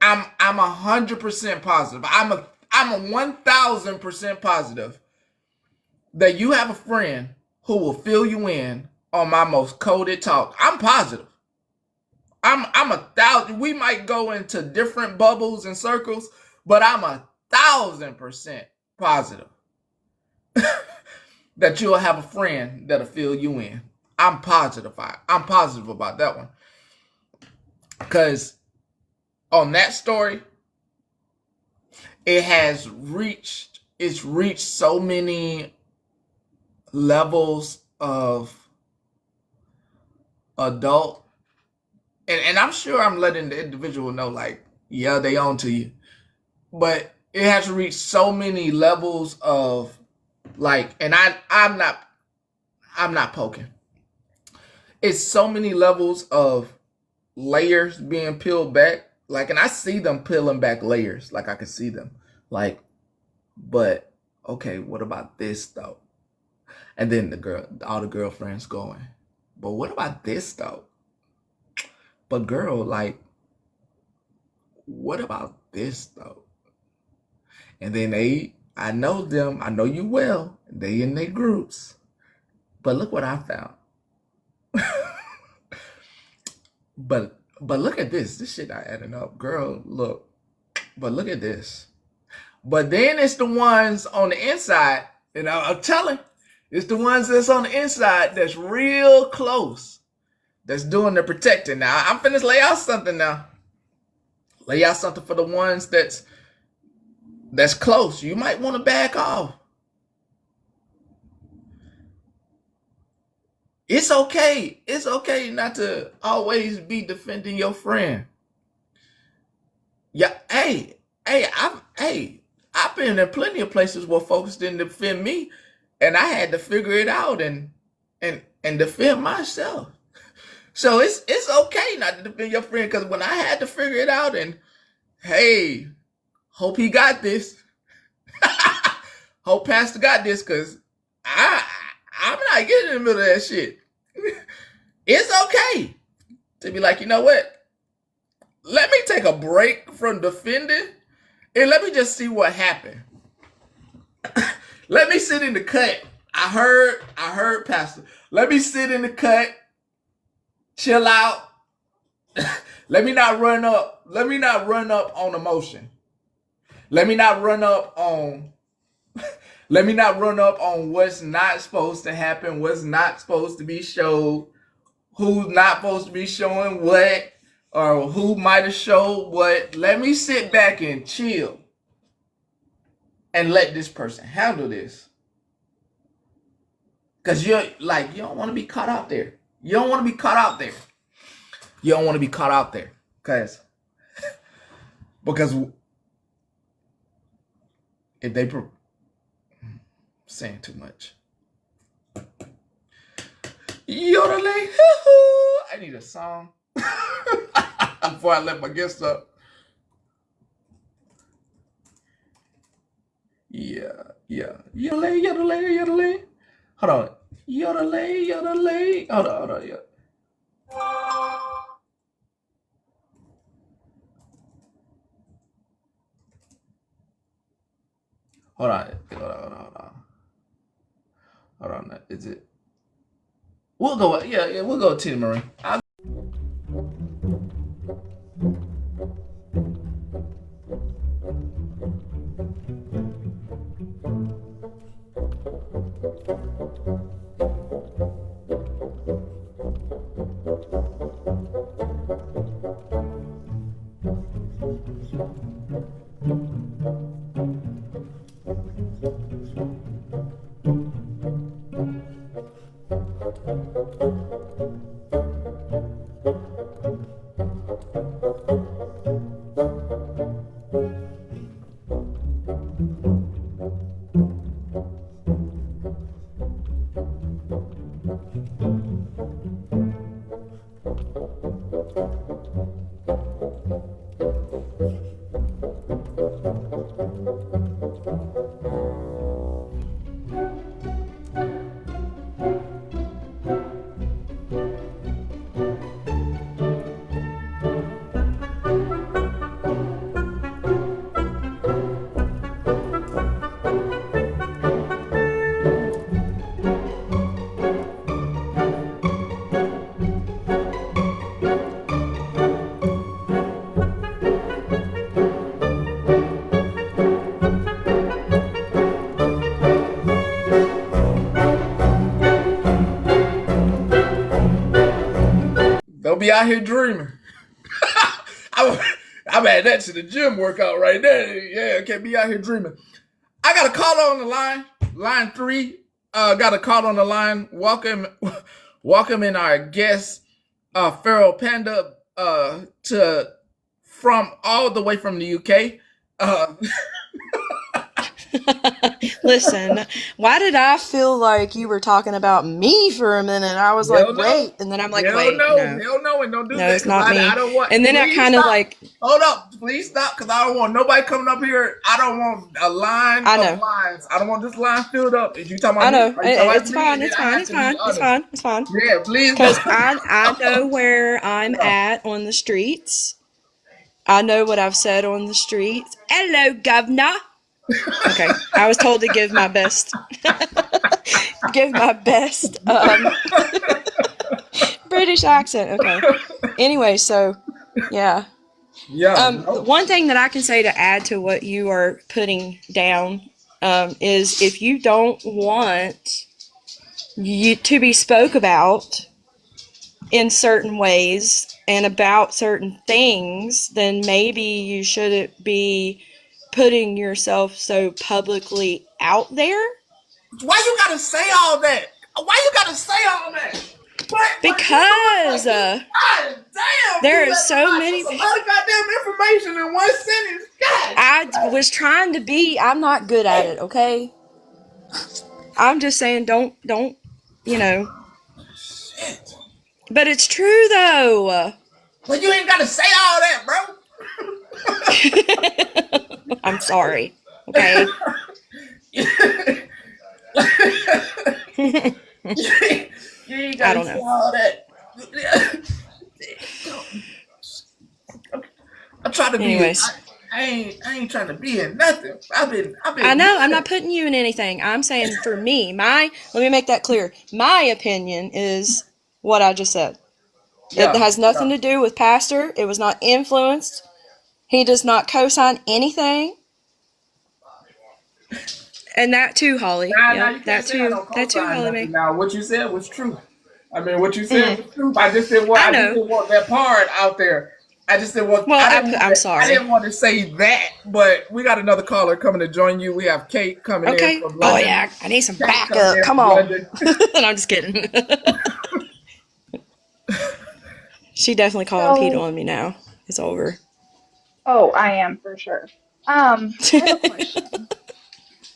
I'm 100% positive. I'm a 1000% positive that you have a friend who will fill you in on my most coded talk. I'm positive. I'm 1000. We might go into different bubbles and circles, but I'm 1000% positive that you'll have a friend that'll fill you in. I'm positive about that one. Because on that story, it's reached so many levels of adult. And I'm sure I'm letting the individual know, like, yeah, they on to you. But it has reached so many levels of, like, and I'm not poking. It's so many levels of layers being peeled back. Like, and I see them peeling back layers. Like, I can see them. Like, but, okay, what about this, though? And then all the girlfriends going, but what about this, though? But girl, like, what about this, though? And then I know them, I know you well, they in their groups. But look what I found. But look at this. This shit not adding up. Girl, look. But look at this. But then it's the ones on the inside, and I'm telling, it's the ones that's on the inside that's real close, that's doing the protecting. Now, I'm finna lay out something now. Lay out something for the ones that's close. You might want to back off. It's okay. It's okay not to always be defending your friend. Yeah, I've been in plenty of places where folks didn't defend me, and I had to figure it out and defend myself. So it's okay not to defend your friend, because when I had to figure it out, and hey, hope he got this. Hope Pastor got this, because I'm not getting in the middle of that shit. It's okay to be like, you know what? Let me take a break from defending and let me just see what happened. Let me sit in the cut. I heard Pastor. Let me sit in the cut, chill out. Let me not run up on emotion. Let me not run up on what's not supposed to happen, what's not supposed to be showed, who's not supposed to be showing what, or who might have showed what. Let me sit back and chill and let this person handle this. Because you don't want to be caught out there. You don't want to be caught out there. You don't want to be caught out there. Because if they saying too much. Yodeling. I need a song before I let my guests up. Yeah. Yodelay, yodelay, yodelay. Hold on. Yodelay, yodelay. Hold on, yeah. Hold on. Hold on. Is it? We'll go. Yeah. We'll go with Tina Marie. Don't be out here dreaming. I'm at that to the gym workout right there. Yeah, can't be out here dreaming. I got a caller on the line, line 3. Got a caller on the line. Welcome in our guest, Feral Panda, from all the way from the UK. Listen, why did I feel like you were talking about me for a minute? I was like, wait, and then I'm like, wait, no, hell no, and don't do that. it's not me. I don't want. And then I kind of like, hold up, please stop, because I don't want nobody coming up here. I don't want a line of lines. I don't want this line filled up. If you talking about, I know, it's fine. It's fine. Yeah, please. Because I know where I'm at on the streets. I know what I've said on the streets. Hello, governor. Okay, I was told to give my best. British accent. Okay. Anyway, so yeah. One thing that I can say to add to what you are putting down is if you don't want you to be spoke about in certain ways and about certain things, then maybe you shouldn't be putting yourself so publicly out there. Why you gotta say all that? Because God damn, there are so many. That's a lot of goddamn information in one sentence. God. I was trying to be. I'm not good at it. Okay. I'm just saying, don't. Shit. But it's true though. But you ain't gotta say all that, bro. I'm sorry. Okay. You ain't gotta say all that. I'm trying to be. Anyways. I ain't trying to be in nothing. I've been. I know. I'm not putting you in anything. I'm saying for me, let me make that clear. My opinion is what I just said. It has nothing to do with Pastor. It was not influenced. He does not co-sign anything. And that too, Holly. That too, Holly. Now, what you said was true. I mean, what you said was true. I just didn't want that part out there. I just didn't want. Well, I'm sorry. I didn't want to say that, but we got another caller coming to join you. We have Kate coming in from London. Oh yeah, I need some backup. Come on. And I'm just kidding. She definitely calling Pete on me now. It's over. Oh, I am for sure. I have a question.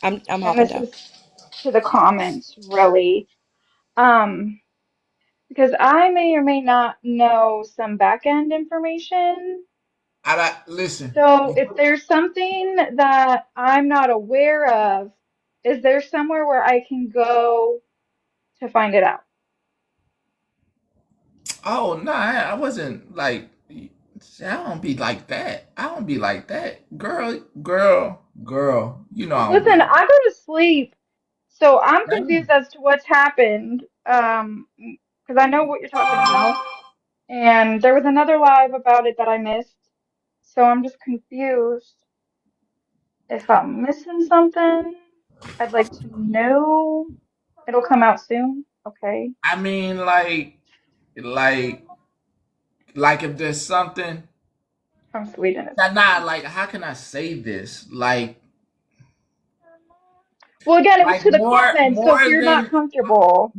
I'm hopping down. To the comments, really. because I may or may not know some back end information. Listen. So if there's something that I'm not aware of, is there somewhere where I can go to find it out? Oh no, I wasn't like. I don't be like that. I don't be like that, girl. You know I don't be Listen, like. I go to sleep, so I'm That. confused as to what's happened. Because I know what you're talking about, and there was another live about it that I missed, so I'm just confused if I'm missing something. I'd like to know. It'll come out soon. Okay. I mean, like, if there's something. From Sweden is Nah, like, how can I say this? well, again, it was Like to the comments, so if you're not comfortable,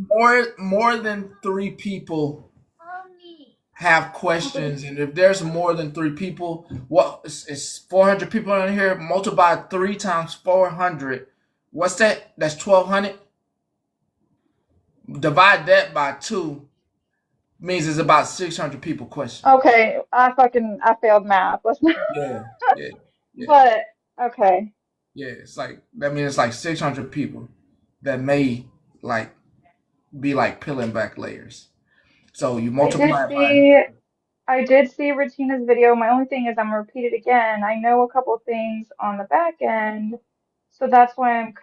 more than three people have questions, and if there's more than three people, what it's 400 people in here. Multiply 3 times 400. What's that? That's 1,200. Divide that by 2 means it's about 600 people question. okay, I failed math. Let's not. Yeah, yeah, yeah, But okay. yeah. It's like that means it's like 600 people that may like be like peeling back layers. So you I did multiply it by. see I did see Regina's video. My only thing is I'm gonna repeat it again. I know a couple things on the back end, so that's why I'm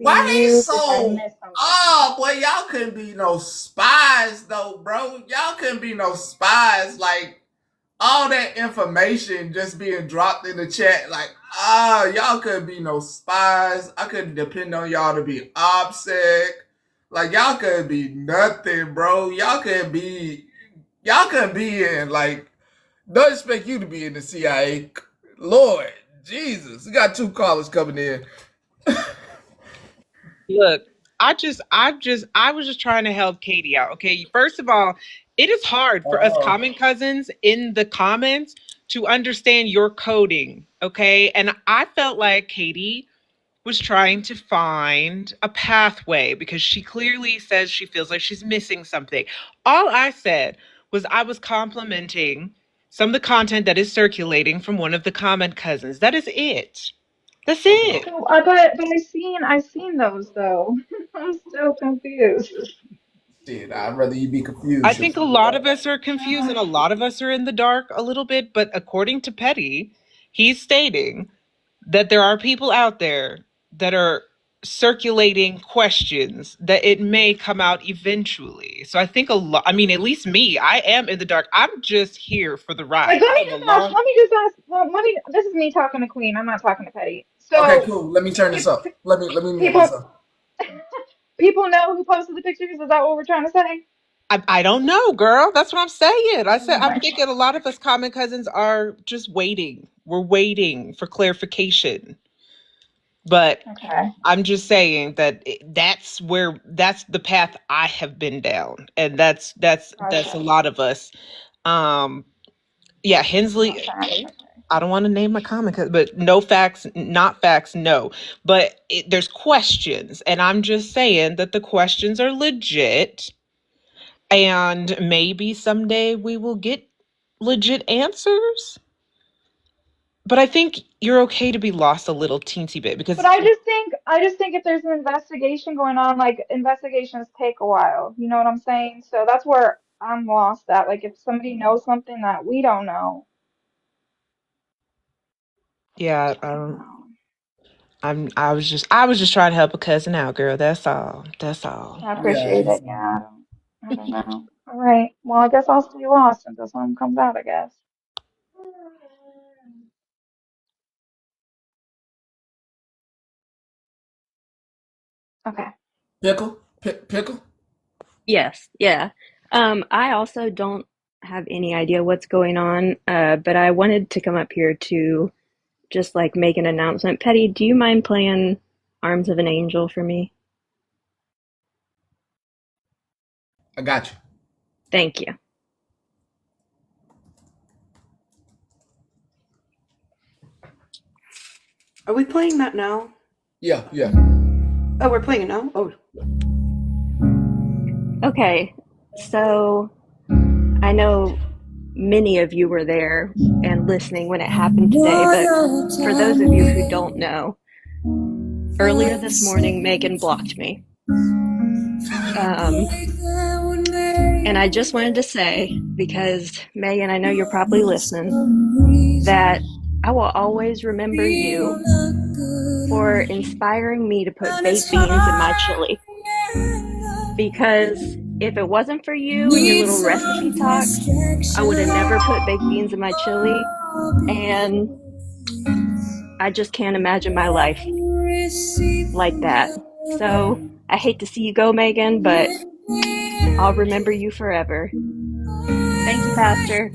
Why they confused if I so? missed something. Oh boy, y'all couldn't be no spies though, bro. Y'all couldn't be no spies. Like all that information just being dropped in the chat. Like y'all couldn't be no spies. I couldn't depend on y'all to be OPSEC. Like y'all couldn't be nothing, bro. Y'all couldn't be. Y'all couldn't be in like. Don't expect you to be in the CIA. Lord Jesus, we got 2 callers coming in. Look, I was just trying to help Katie out. Okay. First of all, it is hard for us common cousins in the comments to understand your coding. Okay. And I felt like Katie was trying to find a pathway because she clearly says she feels like she's missing something. All I said was I was complimenting some of the content that is circulating from one of the comment cousins. That is it. That's it. So, but I've seen those though. I'm still confused. Shit, I'd rather you be I confused. think a lot of us are confused and a lot of us are in the dark a little bit, but according to Petty, he's stating that there are people out there that are circulating questions that it may come out eventually. So I think a lot, I mean, at least me, I am in the dark. I'm just here for the Like, ride. let I me have a just ask. long. Let me just ask. Well, this is me talking to Queen. I'm not talking to Petty. Okay, So, cool. Let me turn this pe- up. Let me mute people, myself. people know who posted the pictures. Is that what we're trying to say? I don't know, girl. That's what I'm saying. I said Oh I'm my thinking a lot of us common cousins are just waiting. We're waiting for clarification. But God. Okay. I'm just saying that that's the path I have been down, and that's a Gotcha. lot of us. Um, yeah, Hensley. Not that. Okay. I don't want to name my comment, but no facts, not facts, no. But there's questions, and I'm just saying that the questions are legit, and maybe someday we will get legit answers. But I think you're okay to be lost a little teensy bit But because I just think if there's an investigation going on, like investigations take a while. You know what I'm saying? So that's where I'm lost at. Like if somebody knows something that we don't know, yeah, I don't know. I was just trying to help a cousin out, girl. That's all. That's all. I Yeah. appreciate it. Yeah, I don't know. All right. Well, I guess I'll stay lost until something comes out, I guess. Okay. Pickle. Yes, yeah. I also don't have any idea what's going on, but I wanted to come up here to just like make an announcement. Petty, do you mind playing Arms of an Angel for me? I got you. Thank you. Are we playing that now? Yeah, yeah. Oh, we're playing it now? Oh. Okay. So I know many of you were there and listening when it happened today, but for those of you who don't know, earlier this morning, Megan blocked me. And I just wanted to say, because Megan, I know you're probably listening, that I will always remember you for inspiring me to put baked beans in my chili. Because if it wasn't for you and your little recipe talks, I would have never put baked beans in my chili. And I just can't imagine my life like that. So I hate to see you go, Megan, but I'll remember you forever. Thank you, Pastor.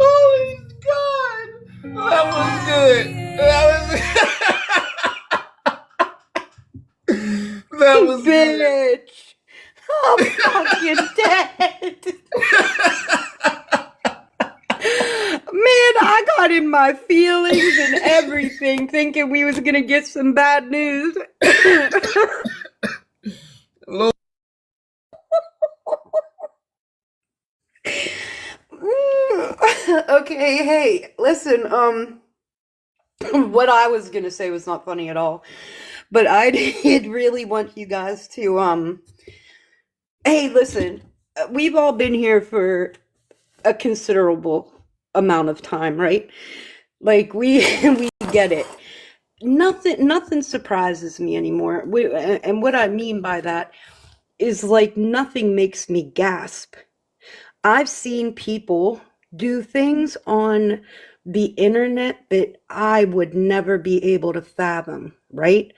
Holy God, that was good. That was good. Bitch. I'm fucking dead. Man, I got in my feelings and everything, thinking we was gonna get some bad news. Lord. Okay, hey, listen, what I was gonna say was not funny at all, but I did really want you guys to, hey, listen, we've all been here for a considerable amount of time, right? Like, we get it. Nothing surprises me anymore. And what I mean by that is, like, nothing makes me gasp. I've seen people do things on the internet that I would never be able to fathom, right?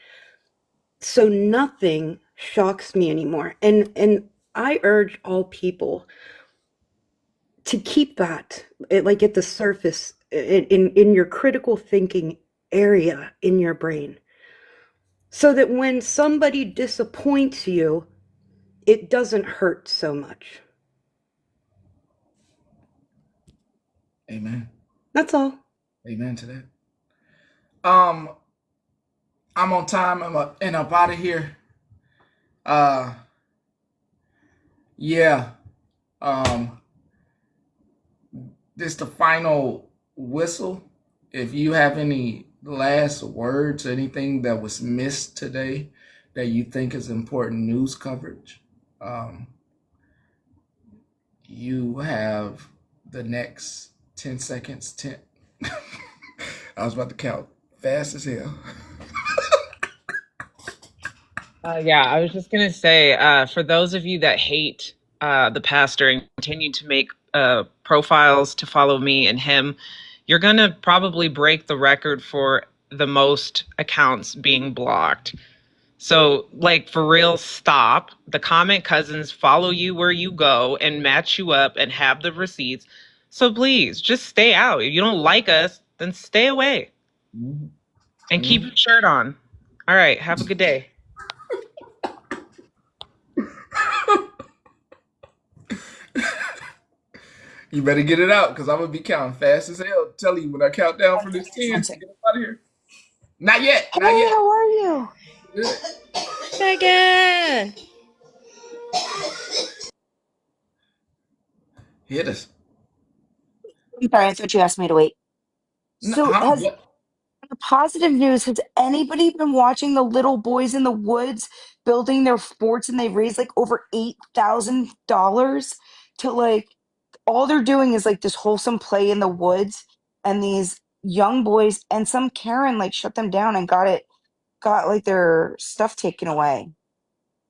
So nothing shocks me anymore. And I urge all people to keep that like at the surface in your critical thinking area in your brain, so that when somebody disappoints you, it doesn't hurt so much. Amen. That's all. Amen to that. I'm on time. I'm up out of here. Yeah. This the final whistle. If you have any last words, anything that was missed today that you think is important news coverage, you have the next 10 seconds. 10. I was about to count fast as hell. Yeah, I was just gonna say, for those of you that hate the pastor and continue to make profiles to follow me and him, you're gonna probably break the record for the most accounts being blocked. So, like, for real, stop. The comment cousins follow you where you go and match you up and have the receipts. So please, just stay out. If you don't like us, then stay away. And keep your shirt on. All right, have a good day. You better get it out, because I'm going to be counting fast as hell. Tell you when I count down from this 10, get up out of here. Not yet. Hey, Not yet. how are you? Good. Megan. Hit us. I'm sorry, I thought you asked me to wait. So has the positive news, has anybody been watching the little boys in the woods building their forts, and they've raised like over $8,000 to like, all they're doing is like this wholesome play in the woods, and these young boys and some Karen like shut them down and got like their stuff taken away.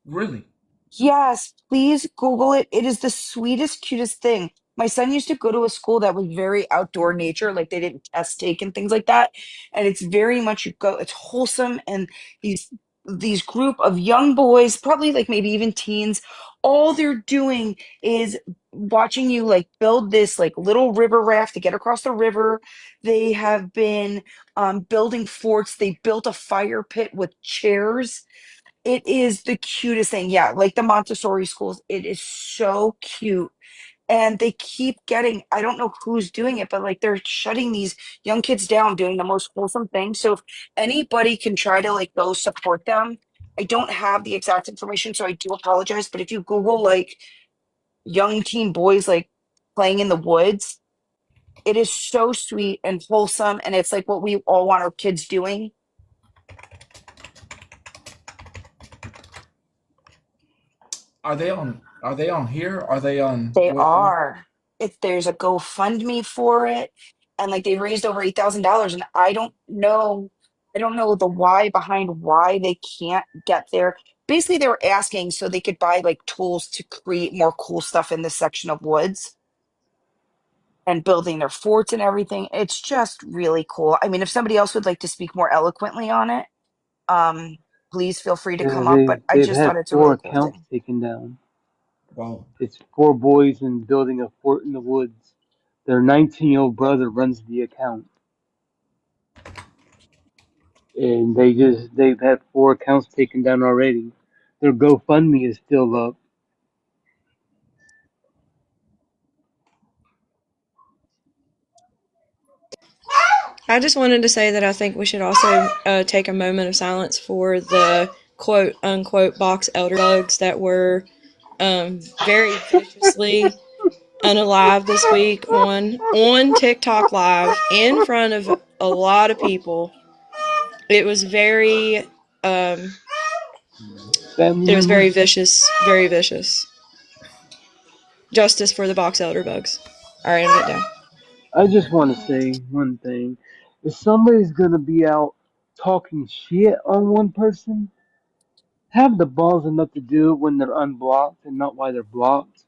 Really? Yes, please Google it. It is the sweetest, cutest thing. My son used to go to a school that was very outdoor nature, like they didn't test take and things like that. And it's very much it's wholesome, and these group of young boys, probably like maybe even teens, all they're doing is watching you like build this like little river raft to get across the river. They have been building forts. They built a fire pit with chairs. It is the cutest thing. Yeah, like the Montessori schools. It is so cute. And they keep getting, I don't know who's doing it, but like they're shutting these young kids down doing the most wholesome thing. So if anybody can try to like go support them, I don't have the exact information, so I do apologize. But if you Google like young teen boys like playing in the woods, it is so sweet and wholesome. And it's like what we all want our kids doing. Are they on? Are they on here? Are they on? They What? are. If there's a GoFundMe for it, and like they raised over $8,000, and I don't know the why behind why they can't get there. Basically, they were asking so they could buy like tools to create more cool stuff in this section of woods and building their forts and everything. It's just really cool. I mean, if somebody else would like to speak more eloquently on it, um, please feel free to Yeah, come up. But I they've just had thought it's a four really cool accounts thing. taken down. Wow. It's four boys and building a fort in the woods. Their 19-year-old brother runs the account, and they've had four accounts taken down already. Their GoFundMe is still up. I just wanted to say that I think we should also take a moment of silence for the quote unquote box elder bugs that were very viciously unalive this week on TikTok live in front of a lot of people. It was very Family it was very members. vicious, very vicious. Justice for the box elder bugs. All right, I'm getting down. I just want to say one thing. If somebody's going to be out talking shit on one person, have the balls enough to do it when they're unblocked and not while they're blocked.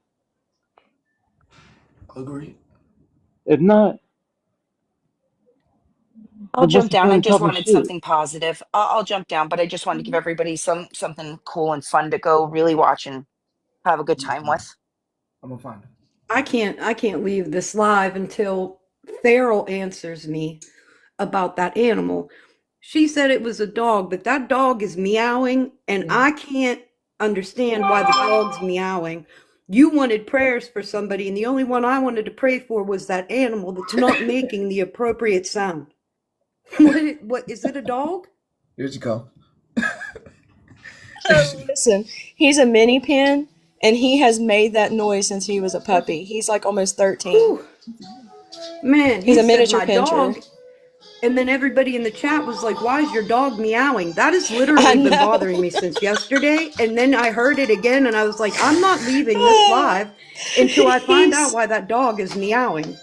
Agree. If not, I'll then what's jump the down. I point of just talking wanted shit? something positive. I'll jump down, but I just wanted to give everybody something cool and fun to go really watch and have a good time with. I'm gonna find it. I can't leave this live until Farrell answers me about that animal. She said it was a dog, but that dog is meowing, and I can't understand why the dog's meowing. You wanted prayers for somebody, and the only one I wanted to pray for was that animal that's not making the appropriate sound. What is it, a dog? Here you go. So listen, he's a mini pin, and he has made that noise since he was a puppy. He's like almost 13. Whew. Man, He's he a said miniature my pinscher. dog, and then everybody in the chat was like, "Why is your dog meowing?" That has I literally been know. bothering me since yesterday. And then I heard it again, and I was like, "I'm not leaving this live until I find out why that dog is meowing."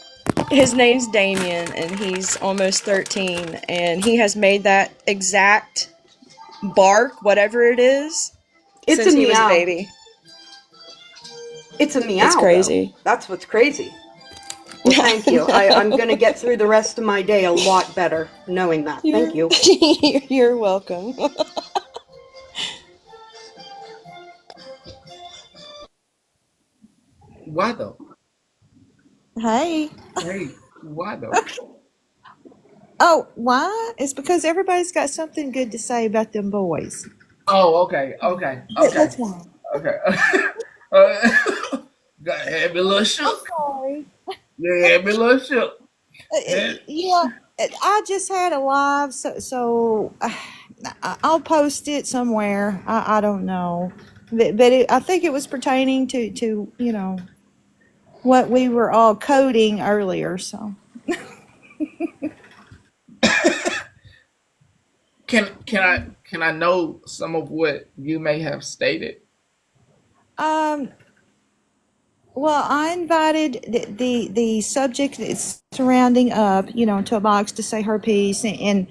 His name's Damien, and he's almost 13, and he has made that exact bark, whatever it is, It's since a he was a meow. baby. It's a meow. It's crazy. Though. That's what's crazy. Well, thank you. I'm going to get through the rest of my day a lot better knowing that. Thank you. You're welcome. Why though? Hey. Hey, why though? Oh, why? It's because everybody's got something good to say about them boys. Oh, okay, okay, okay, That's why. okay. Got had me a little I'm shook. sorry. Yeah, had me a little shook. Yeah, I just had a live, so I'll post it somewhere. I don't know, but I think it was pertaining to what we were all coding earlier. So Can I know some of what you may have stated? um. Well, I invited the subject that's surrounding up, to a box to say her piece, and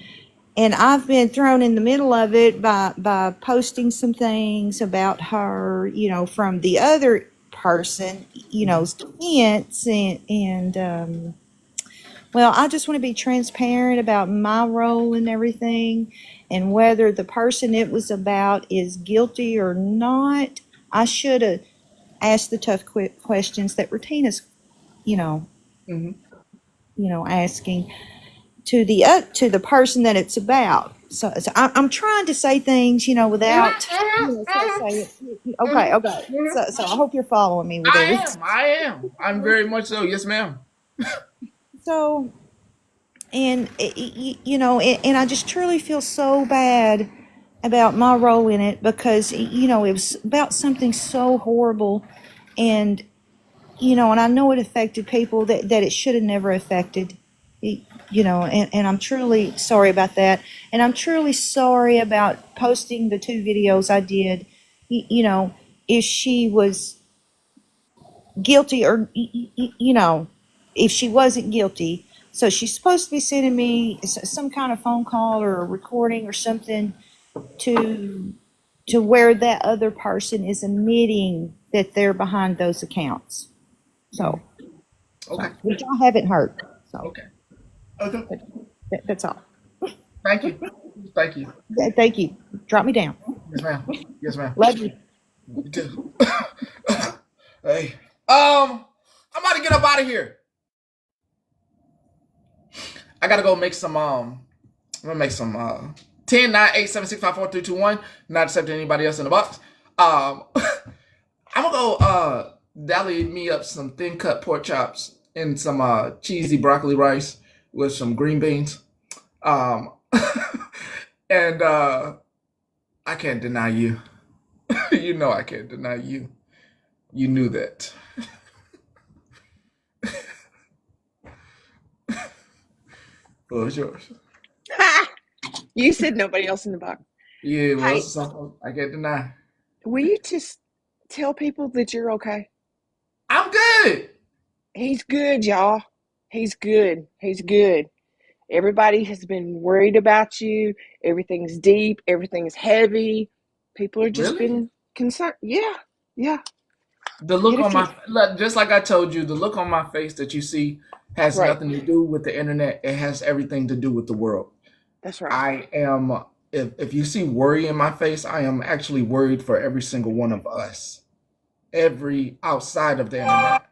I've been thrown in the middle of it by posting some things about her, from the other person, defense, and well, I just want to be transparent about my role and everything, and whether the person it was about is guilty or not. I should have ask the tough questions that Retina's, you know, asking to the person that it's about. So I'm trying to say things, without, say it. Okay, okay. So I hope you're following me with everything. I am. I'm very much so. Yes, ma'am. So, and and I just truly feel so bad about my role in it because it was about something so horrible, and and I know it affected people that it should have never affected. And I'm truly sorry about that. And I'm truly sorry about posting the 2 videos I did. If she was guilty or, if she wasn't guilty. So she's supposed to be sending me some kind of phone call or a recording or something to where that other person is admitting that they're behind those accounts. So, Okay. which I haven't heard. So, Okay. Okay. That's all. Thank you. Thank you. Thank you. Drop me down. Yes, ma'am. Yes, ma'am. Love you. You too. Hey. I'm about to get up out of here. I gotta go make some I'm gonna make some 10, 9, 8, 7, 6, 5, 4, 3, 2, 1. Not accepting anybody else in the box. I'm gonna go dally me up some thin cut pork chops and some cheesy broccoli rice with some green beans. And I can't deny you. You know I can't deny you. You knew that. What was yours? You said nobody else in the box. Yeah, it Hey, was something I can't deny. will you just tell people that you're okay? I'm good. He's good, y'all. He's good. He's good. Everybody has been worried about you. Everything's deep. Everything's heavy. People are just Really? been concerned. Yeah, yeah. The look Get a on few. just like I told you, the look on my face that you see has Right. nothing to do with the internet. It has everything to do with the world. That's right. I am, if you see worry in my face, I am actually worried for every single one of us, every outside of the internet.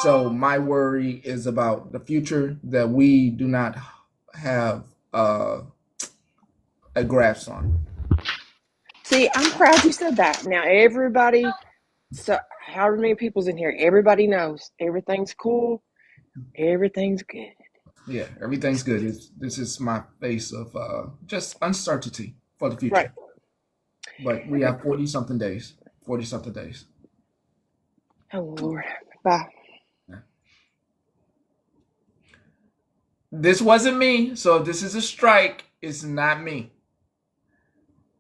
So my worry is about the future that we do not have a grasp on. See, I'm proud you said that. Now everybody, so however many people's in here, everybody knows everything's cool. Everything's good. Yeah, everything's good. This is my face of just uncertainty for the Right. future. But we have 40 something days. 40 something days. Oh Lord. Bye. This wasn't me, so if this is a strike, it's not me.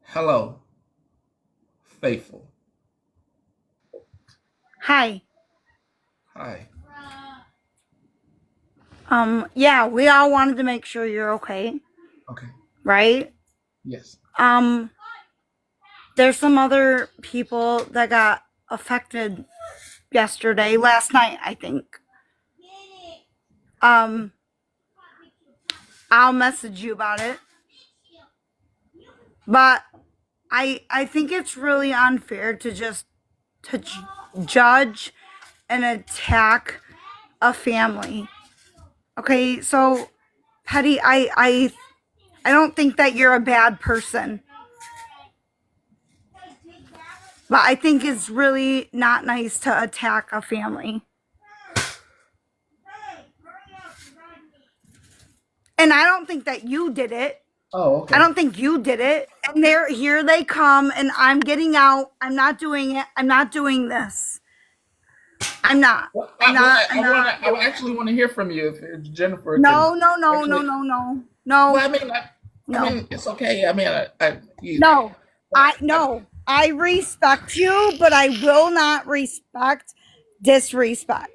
Hello, faithful. Hi. Hi. Yeah, we all wanted to make sure you're okay. Okay. Right? Yes. There's some other people that got affected last night, I think. I'll message you about it. But I think it's really unfair to just judge and attack a family. Okay, so Petty, I don't think that you're a bad person. But I think it's really not nice to attack a family. And I don't think that you did it. Oh, okay. I don't think you did it. And here they come, and I'm getting out. I'm not doing it. I'm not doing this. I'm not. I actually want to hear from you if Jennifer can. No. Well, I mean, it's okay. I mean, I respect you, but I will not respect disrespect.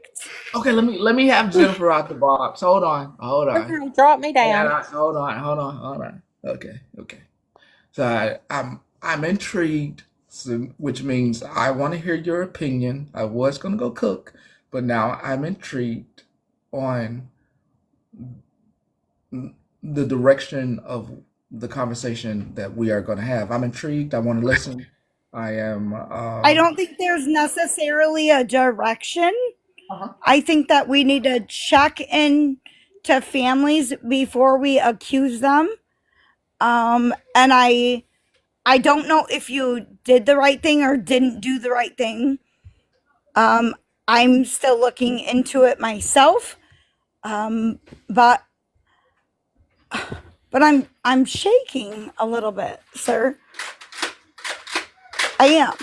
Okay, let me have Jennifer out the box. Hold on. Okay, drop me down. Yeah, hold on. Okay. So I'm intrigued, which means I want to hear your opinion. I was gonna go cook, but now I'm intrigued on the direction of the conversation that we are going to have. I'm intrigued. I want to listen. I am. I don't think there's necessarily a direction. I think that we need to check in to families before we accuse them. And I don't know if you did the right thing or didn't do the right thing. I'm still looking into it myself. But I'm shaking a little bit, sir. I am.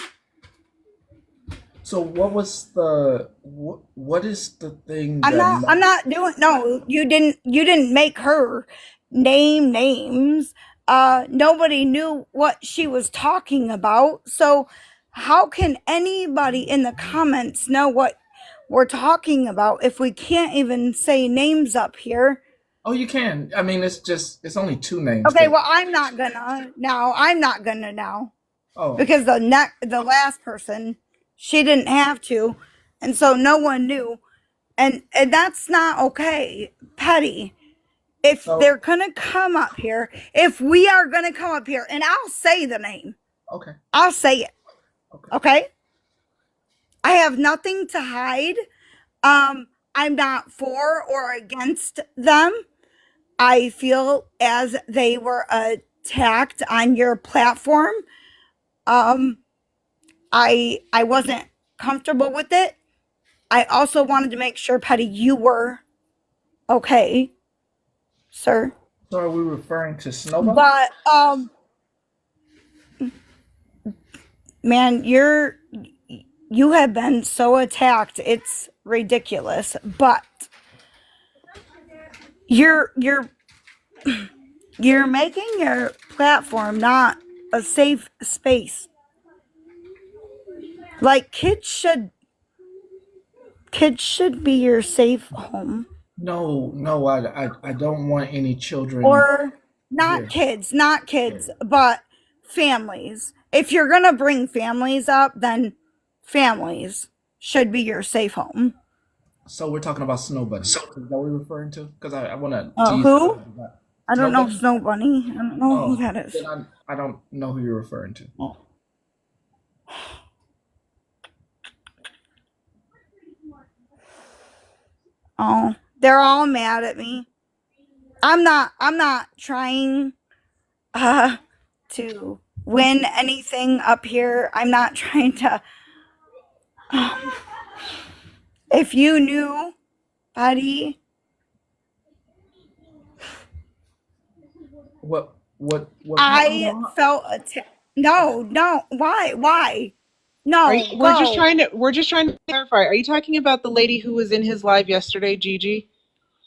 So what was the what is the thing I'm that not doing. No, you didn't make her name names. Nobody knew what she was talking about. So how can anybody in the comments know what we're talking about if we can't even say names up here? Oh, you can. I mean, it's only two names. Okay, well, I'm not gonna now. Oh. Because the last person, she didn't have to, and so no one knew. And that's not okay. Petty. If they're gonna come up here, if we are gonna come up here, and I'll say the name. Okay. I'll say it. Okay? I have nothing to hide. I'm not for or against them. I feel as they were attacked on your platform. I wasn't comfortable with it. I also wanted to make sure, Petty, you were okay, sir. So are we referring to Snowball? But man, you have been so attacked. It's ridiculous. But you're making your platform not a safe space. Like kids should be your safe home. No, I don't want any children. Or not kids, but families. If you're gonna bring families up, then families should be your safe home. So we're talking about Snow Bunny. Is that what we're referring to? Because I want to tease. Who? I don't know Bunny? Snow Bunny. I don't know who that is. Then I don't know who you're referring to. Oh, they're all mad at me. I'm not trying to win anything up here. I'm not trying to if you knew, buddy. What I felt no, why? No, We're just trying to clarify. Are you talking about the lady who was in his live yesterday, Gigi?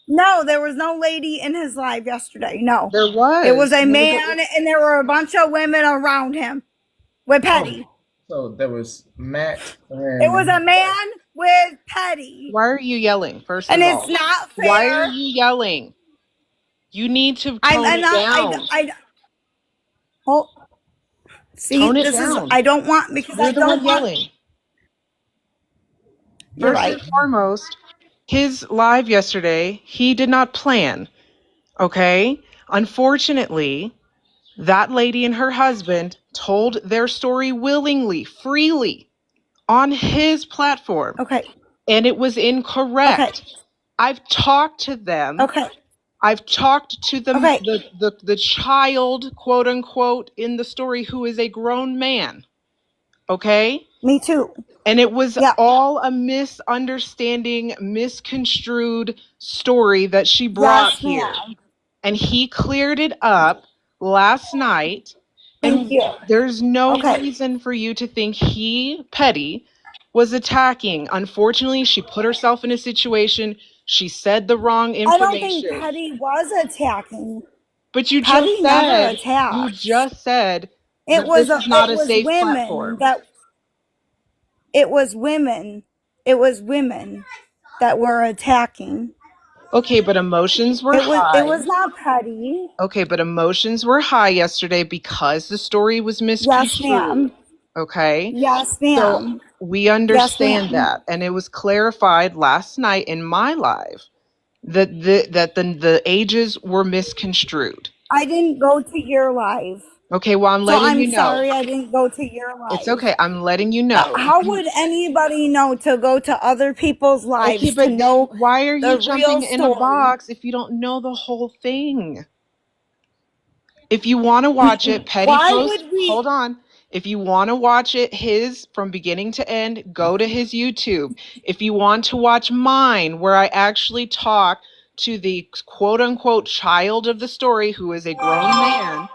No, there was no lady in his live yesterday. No. There was. It was a man and there were a bunch of women around him with Petty. So there was Matt and It was a man with Petty. Why are you yelling, first of and all? It's not fair. Why are you yelling? You need to tone it down. See, tone it this down. is I don't want because You're I the don't one want yelling. You're First right. and foremost, his live yesterday, he did not plan. Okay? Unfortunately, that lady and her husband told their story willingly, freely, on his platform. Okay. And it was incorrect. Okay. I've talked to them. Okay. I've talked to the child, quote unquote, in the story who is a grown man. Okay? Me too. And it was all a misunderstanding, misconstrued story that she brought here. Ma'am. And he cleared it up last night. Thank you. There's no reason for you to think Petty, was attacking. Unfortunately, she put herself in a situation. She said the wrong information. I don't think Petty was attacking. But you Petty never attacked. You just said It that was this is not a safe women platform. It was women that were attacking. Okay, but emotions were high. It was not Petty. Okay, but emotions were high yesterday because the story was misconstrued. Yes, ma'am. Okay? Yes, ma'am. So we understand that. And it was clarified last night in my live that the ages were misconstrued. I didn't go to your live. Okay, well, I'm So letting I'm you know. sorry I didn't go to your It's live. okay. I'm letting you know. How would anybody know to go to other people's Okay, lives to but know why are you the real jumping in a story? box if you don't know the whole thing? If you want to watch it, Petty Why post, would we? hold on. If you want to watch it, his from beginning to end, go to his YouTube. If you want to watch mine, where I actually talk to the quote unquote child of the story, who is a grown man,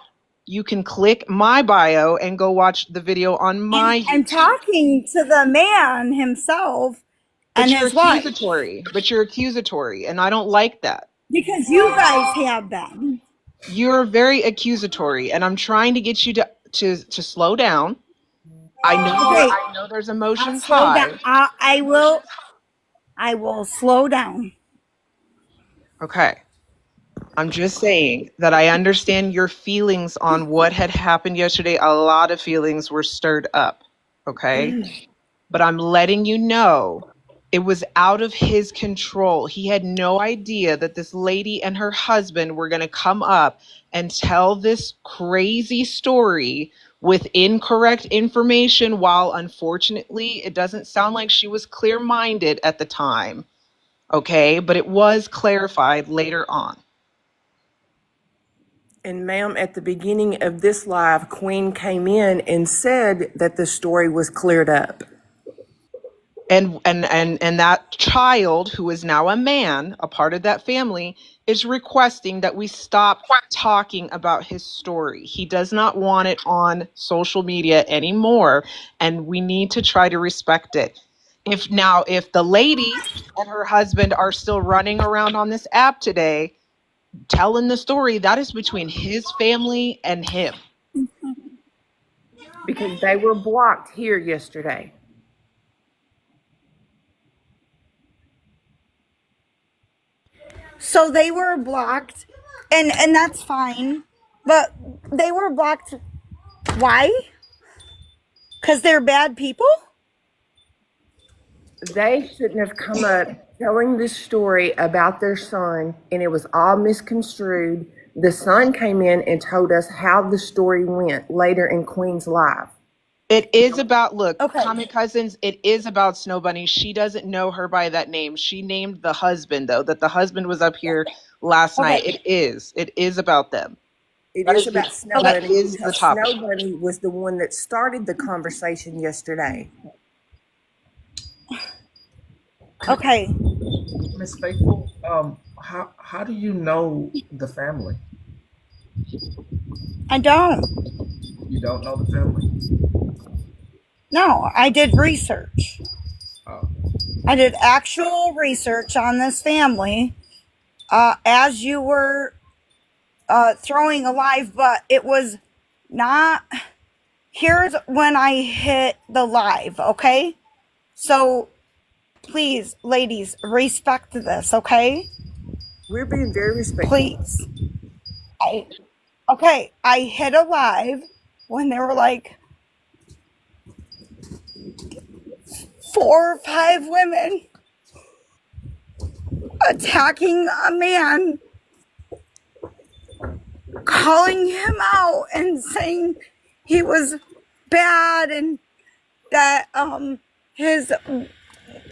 you can click my bio and go watch the video on my And YouTube. talking to the man himself But and you're his wife. accusatory. But you're accusatory, and I don't like that. Because you guys have been. You're very accusatory, and I'm trying to get you to slow down. I Okay, know there's I'll emotions slow down. high. I will slow down. Okay. I'm just saying that I understand your feelings on what had happened yesterday. A lot of feelings were stirred up. Okay. But I'm letting you know it was out of his control. He had no idea that this lady and her husband were going to come up and tell this crazy story with incorrect information, while unfortunately it doesn't sound like she was clear minded at the time. Okay. But it was clarified later on. And ma'am, at the beginning of this live, Queen came in and said that the story was cleared up. And that child, who is now a man, a part of that family, is requesting that we stop talking about his story. He does not want it on social media anymore, and we need to try to respect it. If the lady and her husband are still running around on this app today telling the story, that is between his family and him. Because they were blocked here yesterday. So they were blocked, and that's fine. But they were blocked. Why? Because they're bad people? They shouldn't have come up telling this story about their son, and it was all misconstrued. The son came in and told us how the story went later in Queen's live. It is about, look, Okay. Comic Cousins, it is about Snow Bunny. She doesn't know her by that name. She named the husband, though, that the husband was up here last night. It is about them. It That is is about Snow that Bunny is the because topic. Snow Bunny was the one that started the conversation yesterday. Okay. Miss Faithful, how do you know the family? I don't. You don't know the family? No, I did research. Oh. I did actual research on this family as you were throwing a live, but it was not. Here's when I hit the live, okay? So please, ladies, respect this, okay? We're being very respectful. Please. I hit a live when there were like 4 or 5 women attacking a man, calling him out and saying he was bad and that his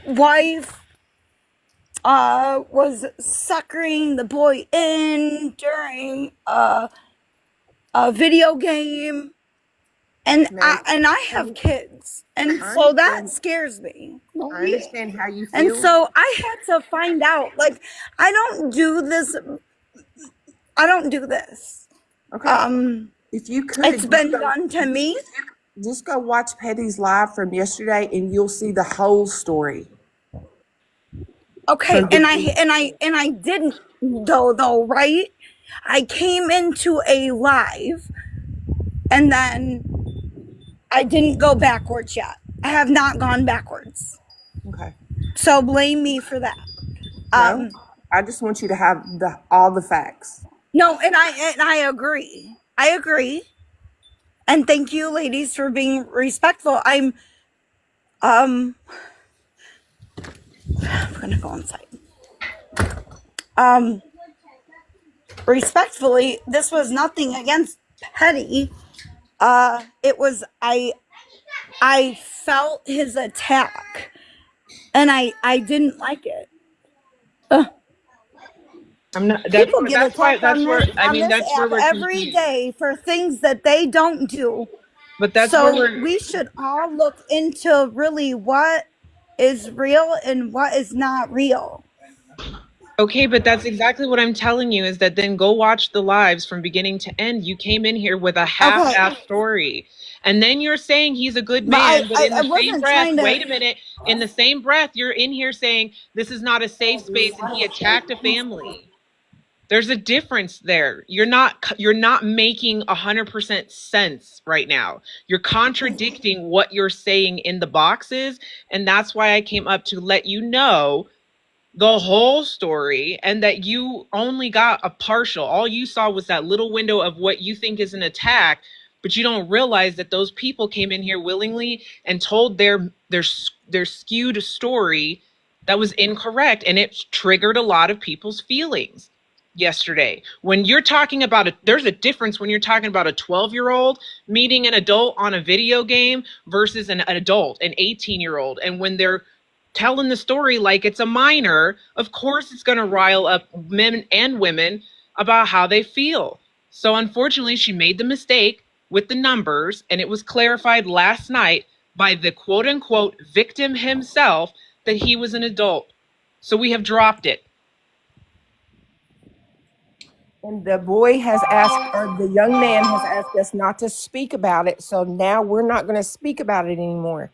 wife was suckering the boy in during a video game, and I have kids, and so that scares me. I understand how you feel. And so I had to find out, like, I don't do this. Okay. If you could, it's been done to me. Just go watch Petty's live from yesterday, and you'll see the whole story. Okay, and I didn't though, right? I came into a live, and then I didn't go backwards yet. I have not gone backwards. Okay. So blame me for that. No, I just want you to have all the facts. No, and I agree. I agree. And thank you, ladies, for being respectful. I'm gonna go inside. Respectfully, this was nothing against Petty. It was I felt his attack, and I didn't like it. I'm not. People get That's why. attacked on this That's where app we're every confused. day for things that they don't do. But that's where So we're we should all look into really what is real and what is not real. okay. But that's exactly what I'm telling you. Is that then go watch the lives from beginning to end. You came in here with a Okay, half-ass story, and then you're saying he's a good but man. But in I the same wasn't breath, trying to. wait a minute. In the same breath, you're in here saying this is not a safe space, and he attacked a family. There's a difference there. You're not making 100% sense right now. You're contradicting what you're saying in the boxes, and that's why I came up to let you know the whole story and that you only got a partial. All you saw was that little window of what you think is an attack, but you don't realize that those people came in here willingly and told their skewed story that was incorrect, and it triggered a lot of people's feelings yesterday. When you're talking about it, there's a difference when you're talking about a 12-year-old meeting an adult on a video game versus an adult, an 18-year-old, and when they're telling the story like it's a minor, of course it's going to rile up men and women about how they feel. So unfortunately, she made the mistake with the numbers, and it was clarified last night by the quote unquote victim himself that he was an adult. So we have dropped it. And the boy has asked, or the young man has asked us not to speak about it. So now we're not going to speak about it anymore.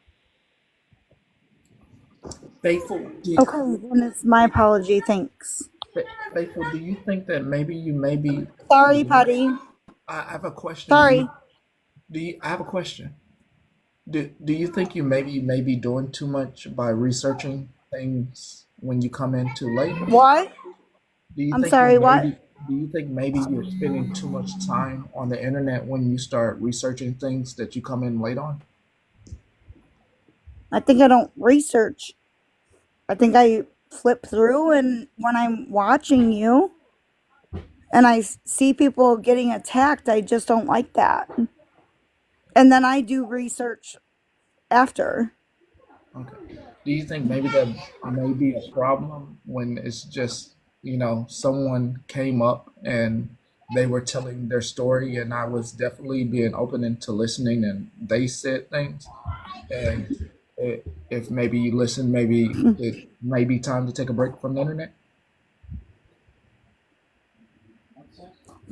Faithful. Okay, then it's my apology. Thanks. Faithful, do you think that maybe you may be? Sorry, Patty. I have a question. Sorry. I have a question. Do you think you may be doing too much by researching things when you come in too late? What? Do you I'm think sorry, what? do you think maybe you're spending too much time on the internet when you start researching things that you come in late on? I think I don't research. I think I flip through, and when I'm watching you and I see people getting attacked, I just don't like that. And then I do research after. Okay. Do you think maybe that may be a problem when it's just, someone came up and they were telling their story and I was definitely being open into listening and they said things? And if maybe you listen, maybe it may be time to take a break from the internet?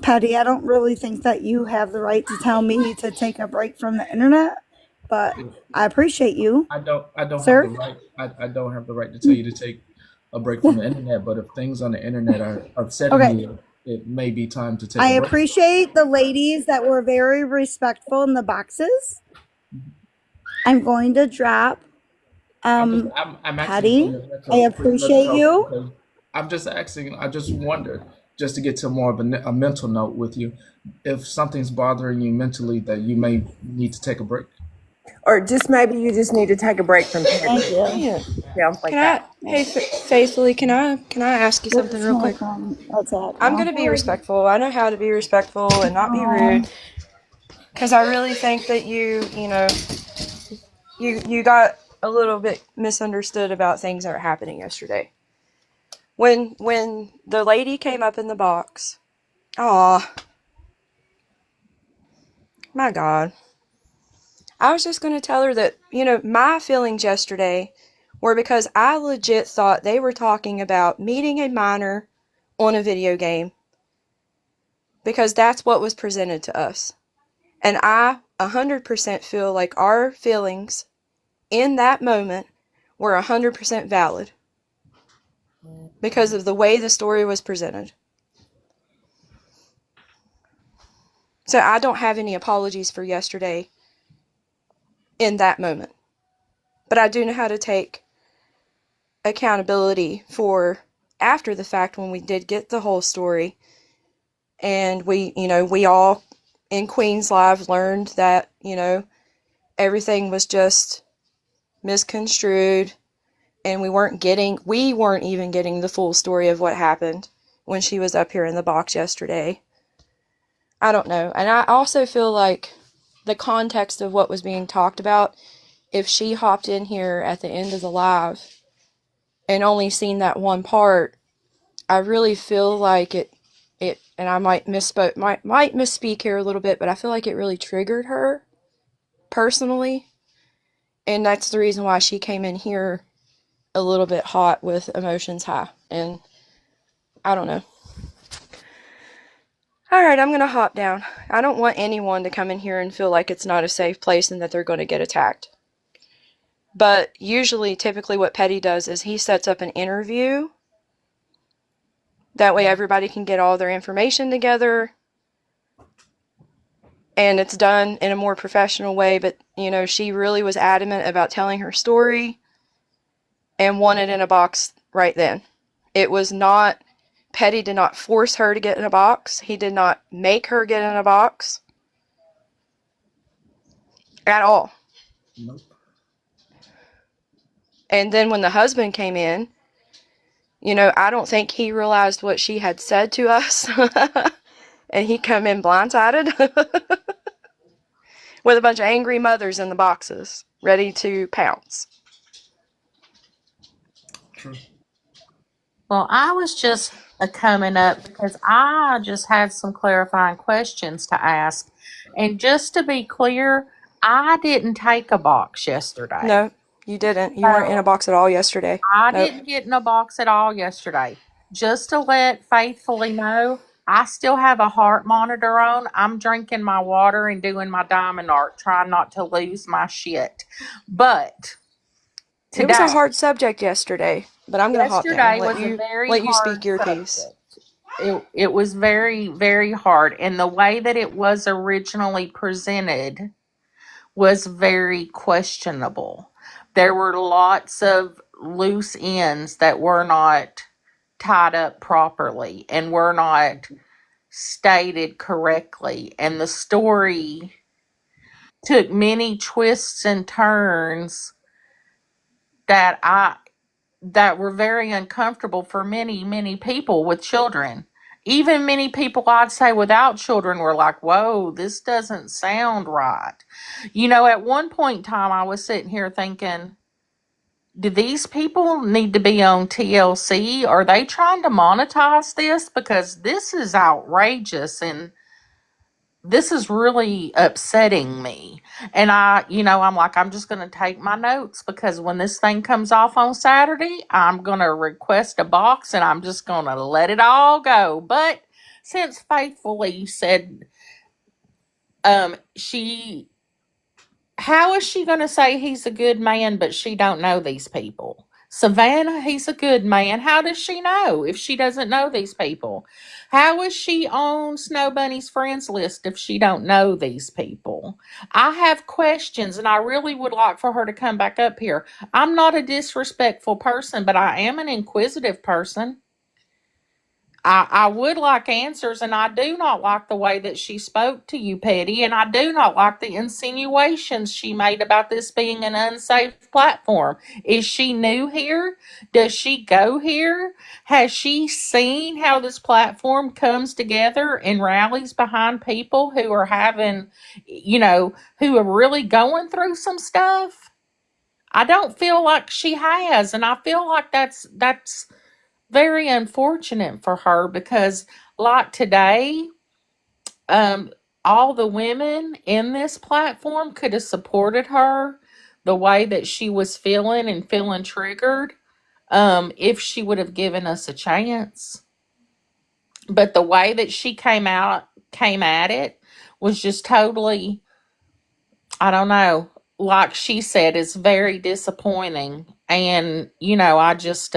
Patty, I don't really think that you have the right to tell me to take a break from the internet, but I appreciate you. I don't have the Sir? right I don't have the right to tell you to take a break from the internet, but if things on the internet are upsetting Okay. you, it may be time to take I a break. appreciate the ladies that were very respectful in the boxes. I'm going to drop I'm asking Patty. for your I mental appreciate health you. because I'm just asking. I just wondered, just to get to more of a mental note with you, if something's bothering you mentally, that you may need to take a break. Or just maybe you just need to take a break from Thank you. Yeah. Sounds like Can that. Hey, Faithfully, can I ask you something real quick? I'm gonna be respectful. I know how to be respectful and not be rude, because I really think that you got a little bit misunderstood about things that were happening yesterday. When the lady came up in the box, my God, I was just gonna tell her that my feelings yesterday were because I legit thought they were talking about meeting a minor on a video game, because that's what was presented to us. And I 100% feel like our feelings in that moment were 100% valid because of the way the story was presented. So I don't have any apologies for yesterday in that moment. But I do know how to take accountability for after the fact, when we did get the whole story, and we all in Queen's Live learned that, everything was just misconstrued, and we weren't even getting the full story of what happened when she was up here in the box yesterday. I don't know. And I also feel like the context of what was being talked about, if she hopped in here at the end of the live and only seen that one part, I really feel like it and I might misspeak here a little bit, but I feel like it really triggered her personally. And that's the reason why she came in here a little bit hot with emotions high. And I don't know. Alright, I'm gonna hop down. I don't want anyone to come in here and feel like it's not a safe place and that they're going to get attacked. But usually, typically what Petty does is he sets up an interview. That way everybody can get all their information together. And it's done in a more professional way. But, you know, she really was adamant about telling her story and wanted in a box right then. It was not, Petty did not force her to get in a box. He did not make her get in a box. At all. Nope. And then when the husband came in, you know, I don't think he realized what she had said to us. And he come in blindsided with a bunch of angry mothers in the boxes, ready to pounce. True. Well, I was just coming up because I just had some clarifying questions to ask. And just to be clear, I didn't take a box yesterday. No, you didn't. You weren't in a box at all yesterday. I Nope. didn't get in a box at all yesterday. Just to let Faithfully know, I still have a heart monitor on. I'm drinking my water and doing my diamond art, trying not to lose my shit. But today, It was a hard subject yesterday, but I'm going to hop down and was a very let you hard speak your subject. piece. It was very, very hard. And the way that it was originally presented was very questionable. There were lots of loose ends that were not tied up properly and were not stated correctly. And the story took many twists and turns that were very uncomfortable for many people with children. Even many people, I'd say, without children were like, whoa, this doesn't sound right. You know, at one point in time, I was sitting here thinking, do these people need to be on TLC? Are they trying to monetize this? Because this is outrageous and this is really upsetting me. And I'm like, I'm just going to take my notes because when this thing comes off on Saturday, I'm going to request a box and I'm just going to let it all go. But since Faithfully said, how is she going to say he's a good man, but she don't know these people? Savannah, he's a good man. How does she know if she doesn't know these people? How is she on Snow Bunny's friends list if she don't know these people? I have questions, and I really would like for her to come back up here. I'm not a disrespectful person, but I am an inquisitive person. I would like answers, and I do not like the way that she spoke to you, Petty, and I do not like the insinuations she made about this being an unsafe platform. Is she new here? Does she go here? Has she seen how this platform comes together and rallies behind people who are having, who are really going through some stuff? I don't feel like she has, and I feel like that's very unfortunate for her because like today, all the women in this platform could have supported her the way that she was feeling and feeling triggered, if she would have given us a chance. But the way that she came at it was just totally, I don't know, like she said, it's very disappointing. And I just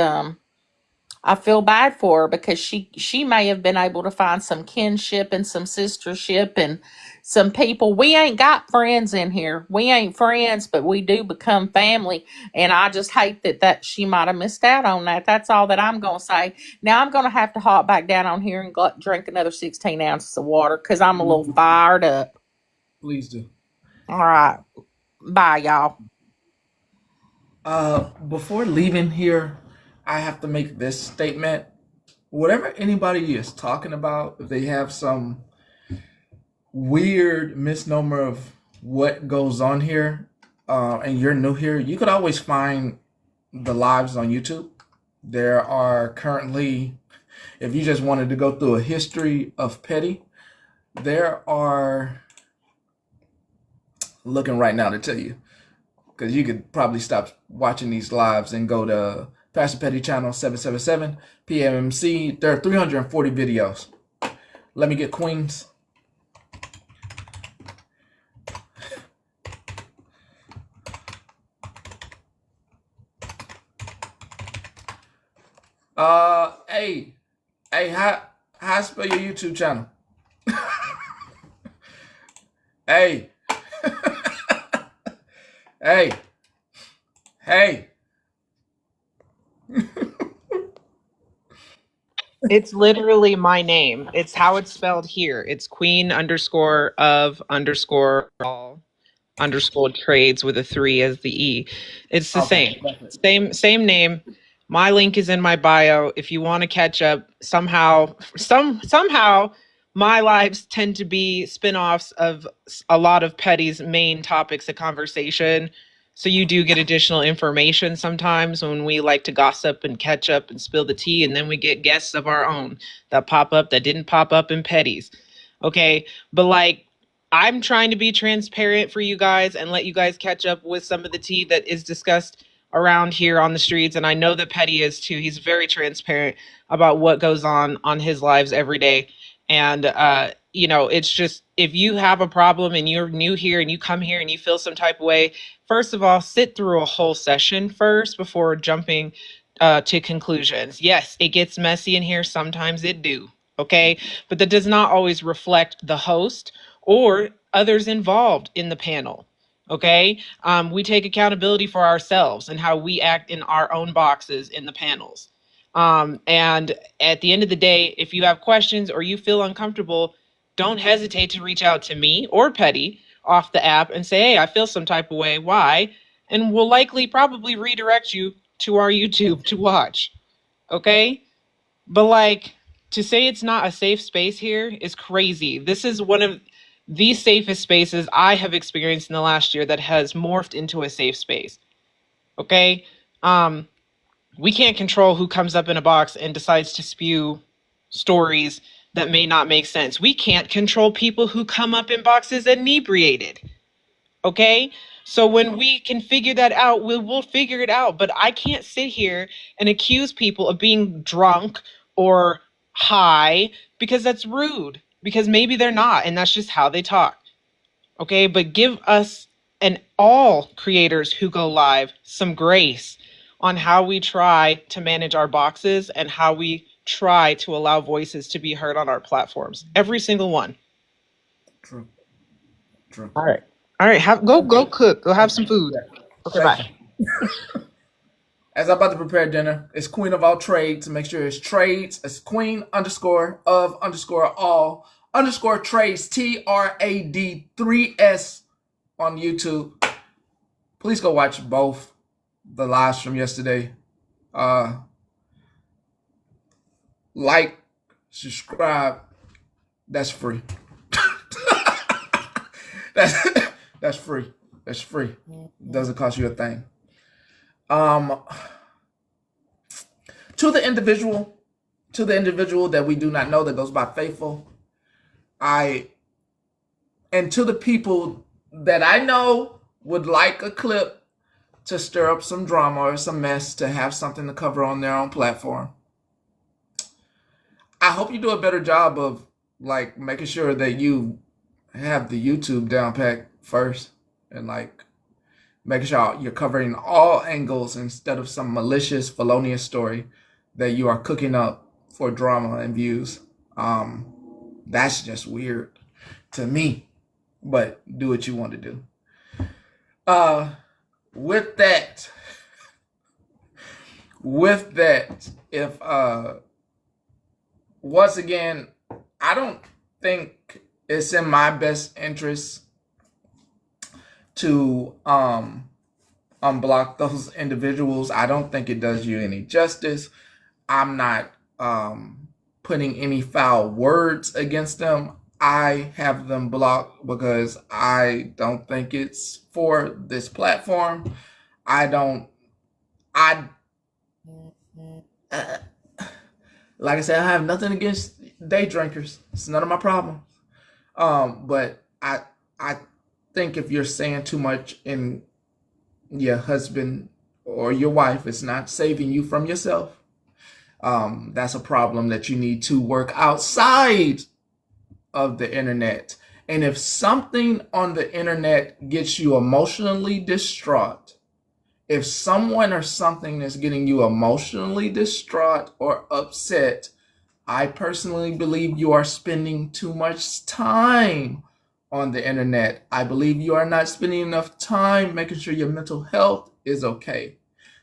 I feel bad for her because she may have been able to find some kinship and some sistership and some people. We ain't got friends in here. We ain't friends, but we do become family. And I just hate that she might have missed out on that. That's all that I'm going to say. Now I'm going to have to hop back down on here and drink another 16 ounces of water because I'm a little fired up. Please do. All right. Bye, y'all. Before leaving here, I have to make this statement. Whatever anybody is talking about, if they have some weird misnomer of what goes on here, and you're new here, you could always find the lives on YouTube. There are currently, if you just wanted to go through a history of petty, there are, looking right now to tell you, because you could probably stop watching these lives and go to Pastor Petty channel 777 P.AME.C. There are 340 videos. Let me get Queens. Hey, how spell your YouTube channel? Hey, hey. It's literally my name. It's how it's spelled here. It's queen underscore of underscore all underscore trades with a 3 as the E. It's the Okay, same. perfect. Same name. My link is in my bio. If you want to catch up, somehow my lives tend to be spin-offs of a lot of Petty's main topics of conversation. So you do get additional information sometimes when we like to gossip and catch up and spill the tea, and then we get guests of our own that pop up that didn't pop up in Petty's. Okay, but like I'm trying to be transparent for you guys and let you guys catch up with some of the tea that is discussed around here on the streets. And I know that Petty is too. He's very transparent about what goes on his lives every day. And, it's just if you have a problem and you're new here and you come here and you feel some type of way, first of all, sit through a whole session first before jumping to conclusions. Yes, it gets messy in here. Sometimes it do. Okay. But that does not always reflect the host or others involved in the panel. Okay. We take accountability for ourselves and how we act in our own boxes in the panels. And at the end of the day, if you have questions or you feel uncomfortable, don't hesitate to reach out to me or Petty off the app and say, hey, I feel some type of way. Why? And we'll likely probably redirect you to our YouTube to watch. Okay. But like to say it's not a safe space here is crazy. This is one of the safest spaces I have experienced in the last year that has morphed into a safe space. Okay. We can't control who comes up in a box and decides to spew stories that may not make sense. We can't control people who come up in boxes inebriated. Okay? So when we can figure that out, we'll figure it out. But I can't sit here and accuse people of being drunk or high because that's rude. Because maybe they're not, and that's just how they talk. Okay? But give us and all creators who go live some grace on how we try to manage our boxes and how we try to allow voices to be heard on our platforms. Every single one. True. All right. All right. Go cook. Go have some food. Okay, Thank bye. you. As I'm about to prepare dinner, it's queen of all trades. Make sure it's trades. It's queen underscore of underscore all underscore trades. TRAD 3S on YouTube. Please go watch both the lives from yesterday. Like, subscribe. That's free. That's free. That's free. Doesn't cost you a thing. To the individual that we do not know that goes by Faithful, and to the people that I know would like a clip to stir up some drama or some mess to have something to cover on their own platform, I hope you do a better job of like making sure that you have the YouTube down pat first and like making sure you're covering all angles instead of some malicious, felonious story that you are cooking up for drama and views. That's just weird to me, but do what you want to do. With that, if once again, I don't think it's in my best interest to unblock those individuals. I don't think it does you any justice. I'm not putting any foul words against them. I have them blocked because I don't think it's for this platform. I don't, I, uh, like I said, I have nothing against day drinkers. It's none of my problem. But I think if you're saying too much and your husband or your wife is not saving you from yourself, that's a problem that you need to work outside of the internet. And if something on the internet gets you emotionally distraught, if someone or something is getting you emotionally distraught or upset, I personally believe you are spending too much time on the internet. I believe you are not spending enough time making sure your mental health is okay.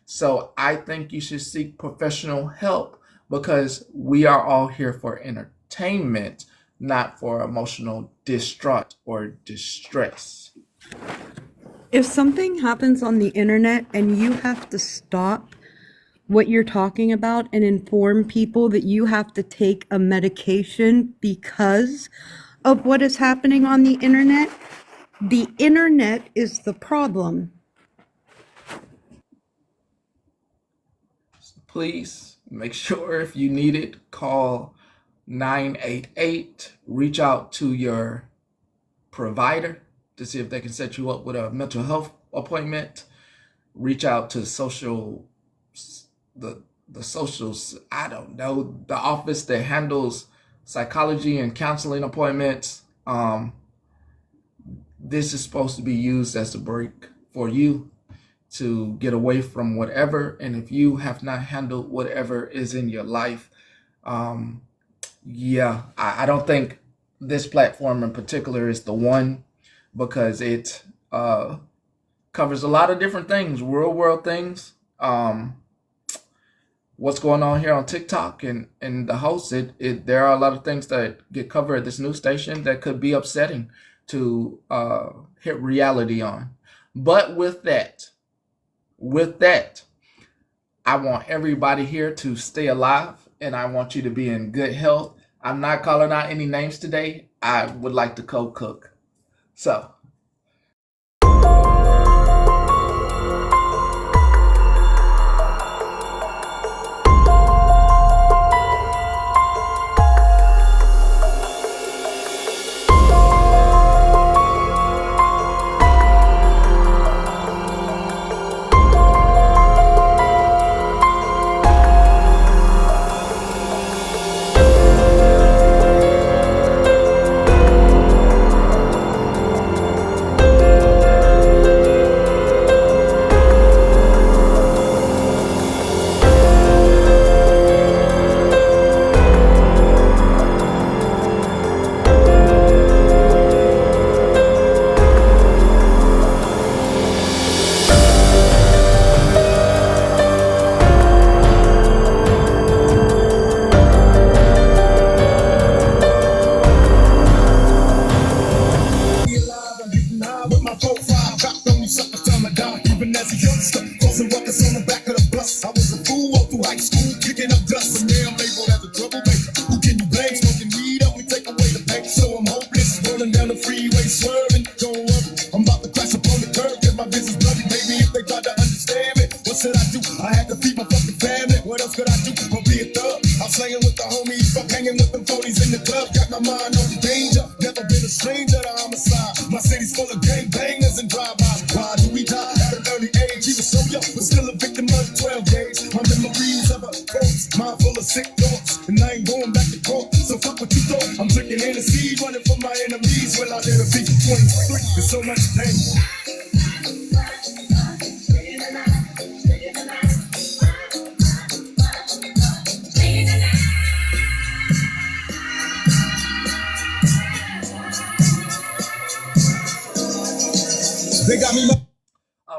So I think you should seek professional help because we are all here for entertainment, not for emotional distraught or distress. If something happens on the internet and you have to stop what you're talking about and inform people that you have to take a medication because of what is happening on the internet is the problem. Please make sure if you need it, call 988. Reach out to your provider to see if they can set you up with a mental health appointment. Reach out to the socials, I don't know, the office that handles psychology and counseling appointments. This is supposed to be used as a break for you to get away from whatever. And if you have not handled whatever is in your life, yeah, I don't think this platform in particular is the one because it covers a lot of different things, real world things. What's going on here on TikTok and the hosts, there are a lot of things that get covered at this news station that could be upsetting to hit reality on. But with that, I want everybody here to stay alive and I want you to be in good health. I'm not calling out any names today. I would like to co-cook. So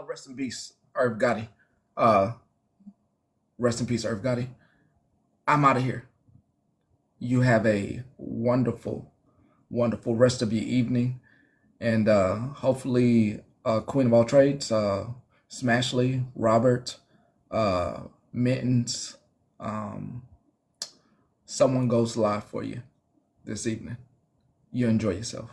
rest in peace, Irv Gotti. Rest in peace, Irv Gotti. I'm out of here. You have a wonderful, wonderful rest of your evening. And hopefully, Queen of all trades, Smashley, Robert, Mittens, someone goes live for you this evening. you enjoy yourself.